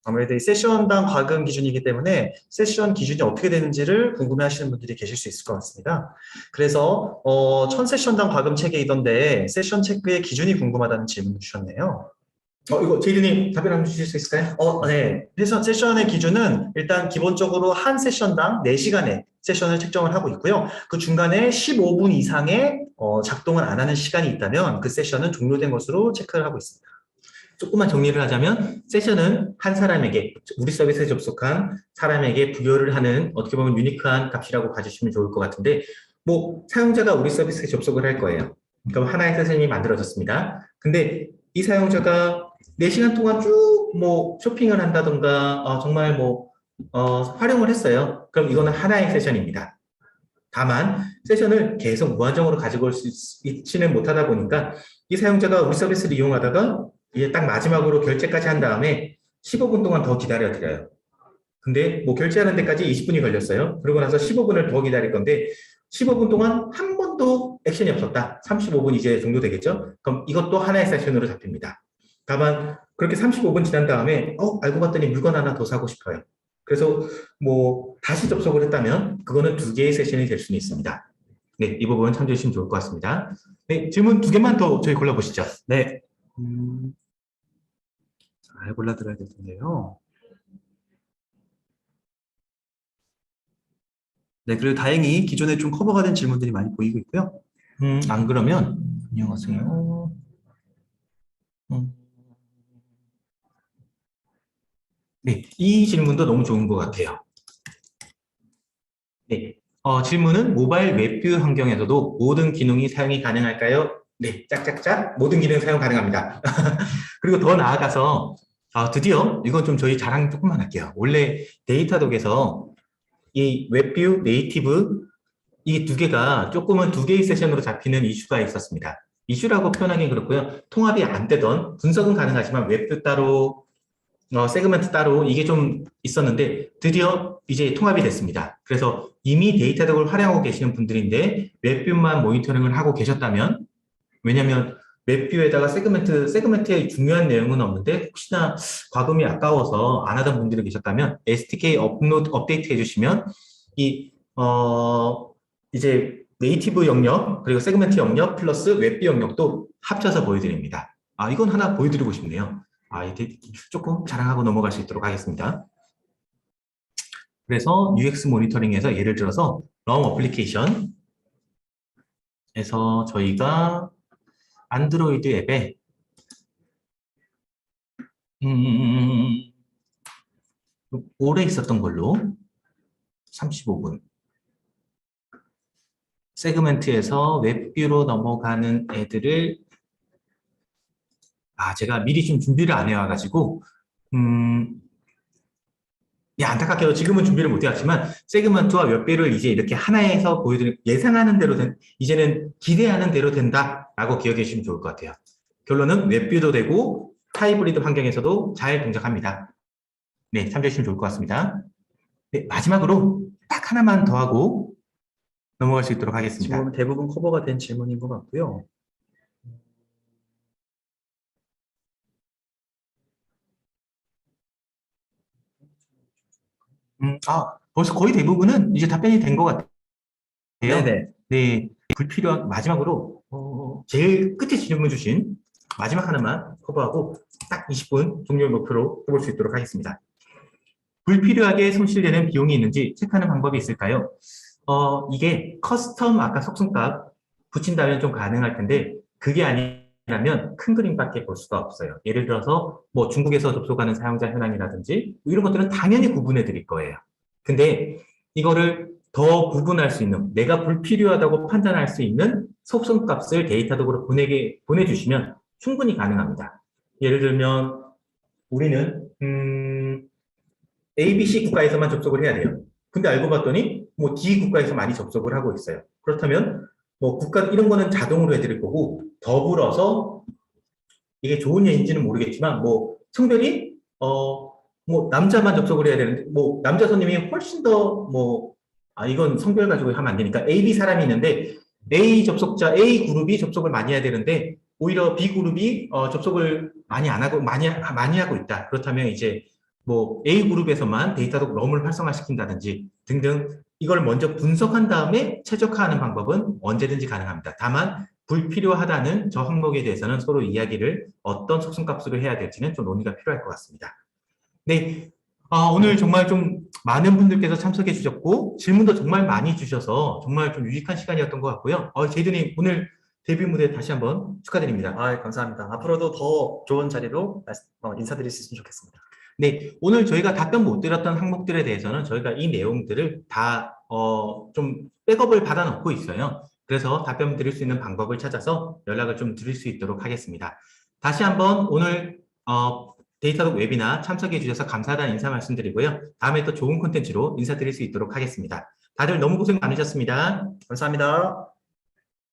아무래도 이 세션당 과금 기준이기 때문에 세션 기준이 어떻게 되는지를 궁금해 하시는 분들이 계실 수 있을 것 같습니다. 그래서 1000세션당 과금 체계이던데 세션 체크의 기준이 궁금하다는 질문을 주셨네요. 이거 제이드님 답변 한번 주실 수 있을까요? 네. 세션의 기준은 일단 기본적으로 한 세션당 4시간의 세션을 책정을 하고 있고요. 그 중간에 15분 이상의 작동을 안 하는 시간이 있다면 그 세션은 종료된 것으로 체크를 하고 있습니다. 조금만 정리를 하자면 세션은 한 사람에게 우리 서비스에 접속한 사람에게 부여를 하는 어떻게 보면 유니크한 값이라고 봐주시면 좋을 것 같은데 뭐 사용자가 우리 서비스에 접속을 할 거예요. 그럼 하나의 세션이 만들어졌습니다. 근데 이 사용자가 4시간 동안 쭉 뭐 쇼핑을 한다던가 정말 뭐 활용을 했어요. 그럼 이거는 하나의 세션입니다. 다만 세션을 계속 무한정으로 가지고 올 수 있지는 못하다 보니까 이 사용자가 우리 서비스를 이용하다가 이제 딱 마지막으로 결제까지 한 다음에 15분 동안 더 기다려 드려요. 근데 뭐 결제하는 데까지 20분이 걸렸어요. 그러고 나서 15분을 더 기다릴 건데 15분 동안 한 번도 액션이 없었다. 35분 이제 정도 되겠죠? 그럼 이것도 하나의 세션으로 잡힙니다. 다만 그렇게 35분 지난 다음에 알고 봤더니 물건 하나 더 사고 싶어요. 그래서 뭐 다시 접속을 했다면 그거는 2개의 세션이 될 수는 있습니다. 네, 이 부분 참조해 주시면 좋을 것 같습니다. 네, 질문 2개만 더 저희 골라보시죠. 네. 잘 골라드려야 될 텐데요. 네, 그리고 다행히 기존에 좀 커버가 된 질문들이 많이 보이고 있고요. 안 그러면 안녕하세요. 네, 이 질문도 너무 좋은 것 같아요. 네, 질문은 모바일 웹뷰 환경에서도 모든 기능이 사용이 가능할까요? 네, 짝짝짝 모든 기능 사용 가능합니다. 그리고 더 나아가서 드디어 이건 좀 저희 자랑 조금만 할게요. 원래 데이터독에서 이 웹뷰, 네이티브 이 2개가 조금은 2개의 세션으로 잡히는 이슈가 있었습니다. 이슈라고 표현하기 그렇고요. 통합이 안 되던 분석은 가능하지만 웹뷰 따로 세그먼트 따로 이게 좀 있었는데 드디어 이제 통합이 됐습니다. 그래서 이미 데이터독을 활용하고 계시는 분들인데 웹뷰만 모니터링을 하고 계셨다면 왜냐하면 웹뷰에다가 세그먼트의 중요한 내용은 없는데 혹시나 과금이 아까워서 안 하던 분들이 계셨다면 SDK 업데이트 해주시면 이제 네이티브 영역 그리고 세그먼트 영역 플러스 웹뷰 영역도 합쳐서 보여드립니다. 이건 하나 보여드리고 싶네요. 이게 조금 자랑하고 넘어갈 수 있도록 하겠습니다. 그래서 UX 모니터링에서 예를 들어서 럼 어플리케이션에서 저희가 안드로이드 앱에 오래 있었던 걸로 35분 세그먼트에서 웹뷰로 넘어가는 애들을 제가 미리 좀 준비를 안 해와가지고 안타깝게도 지금은 준비를 못 해왔지만 세그먼트와 웹뷰를 이제 이렇게 하나에서 보여드리는 예상하는 대로 이제는 기대하는 대로 된다라고 기억해 주시면 좋을 것 같아요. 결론은 웹뷰도 되고 하이브리드 환경에서도 잘 동작합니다. 네, 참조해 주시면 좋을 것 같습니다. 네, 마지막으로 딱 하나만 더 하고 넘어갈 수 있도록 하겠습니다. 지금 대부분 커버가 된 질문인 것 같고요. 벌써 거의 대부분은 이제 답변이 된 것 같아요. 네네. 네, 불필요한, 마지막으로, 제일 끝에 질문 주신 마지막 하나만 커버하고 딱 20분 종료 목표로 해볼 수 있도록 하겠습니다. 불필요하게 손실되는 비용이 있는지 체크하는 방법이 있을까요? 이게 커스텀 아까 속성값 붙인다면 좀 가능할 텐데 그게 아니라면 큰 그림밖에 볼 수가 없어요. 예를 들어서 뭐 중국에서 접속하는 사용자 현황이라든지 뭐 이런 것들은 당연히 구분해 드릴 거예요. 근데 이거를 더 구분할 수 있는, 내가 불필요하다고 판단할 수 있는 속성값을 데이터독으로 보내주시면 충분히 가능합니다. 예를 들면 우리는 ABC 국가에서만 접속을 해야 돼요. 근데 알고 봤더니 뭐 D 국가에서 많이 접속을 하고 있어요. 그렇다면 뭐 국가 이런 거는 자동으로 해드릴 거고 더불어서 이게 좋은 예인지는 모르겠지만 뭐 성별이 뭐 남자만 접속을 해야 되는데 뭐 남자 손님이 훨씬 더 뭐 이건 성별 가지고 하면 안 되니까 AB 사람이 있는데 A 접속자 A 그룹이 접속을 많이 해야 되는데 오히려 B 그룹이 접속을 많이 안 하고 많이 하고 있다. 그렇다면 이제 뭐 A 그룹에서만 데이터독 럼을 활성화시킨다든지 등등 이걸 먼저 분석한 다음에 최적화하는 방법은 언제든지 가능합니다. 다만 불필요하다는 저 항목에 대해서는 서로 이야기를 어떤 속성값으로 해야 될지는 좀 논의가 필요할 것 같습니다. 네, 오늘 정말 좀 많은 분들께서 참석해 주셨고 질문도 정말 많이 주셔서 정말 좀 유익한 시간이었던 것 같고요. 제이드님 오늘 데뷔 무대 다시 한번 축하드립니다. 감사합니다. 앞으로도 더 좋은 자리로 인사드릴 수 있으면 좋겠습니다. 네, 오늘 저희가 답변 못 드렸던 항목들에 대해서는 저희가 이 내용들을 다 좀 백업을 받아 놓고 있어요. 그래서 답변 드릴 수 있는 방법을 찾아서 연락을 좀 드릴 수 있도록 하겠습니다. 다시 한번 오늘 데이터독 웨비나 참석해 주셔서 감사하다는 인사 말씀드리고요. 다음에 또 좋은 콘텐츠로 인사드릴 수 있도록 하겠습니다. 다들 너무 고생 많으셨습니다. 감사합니다.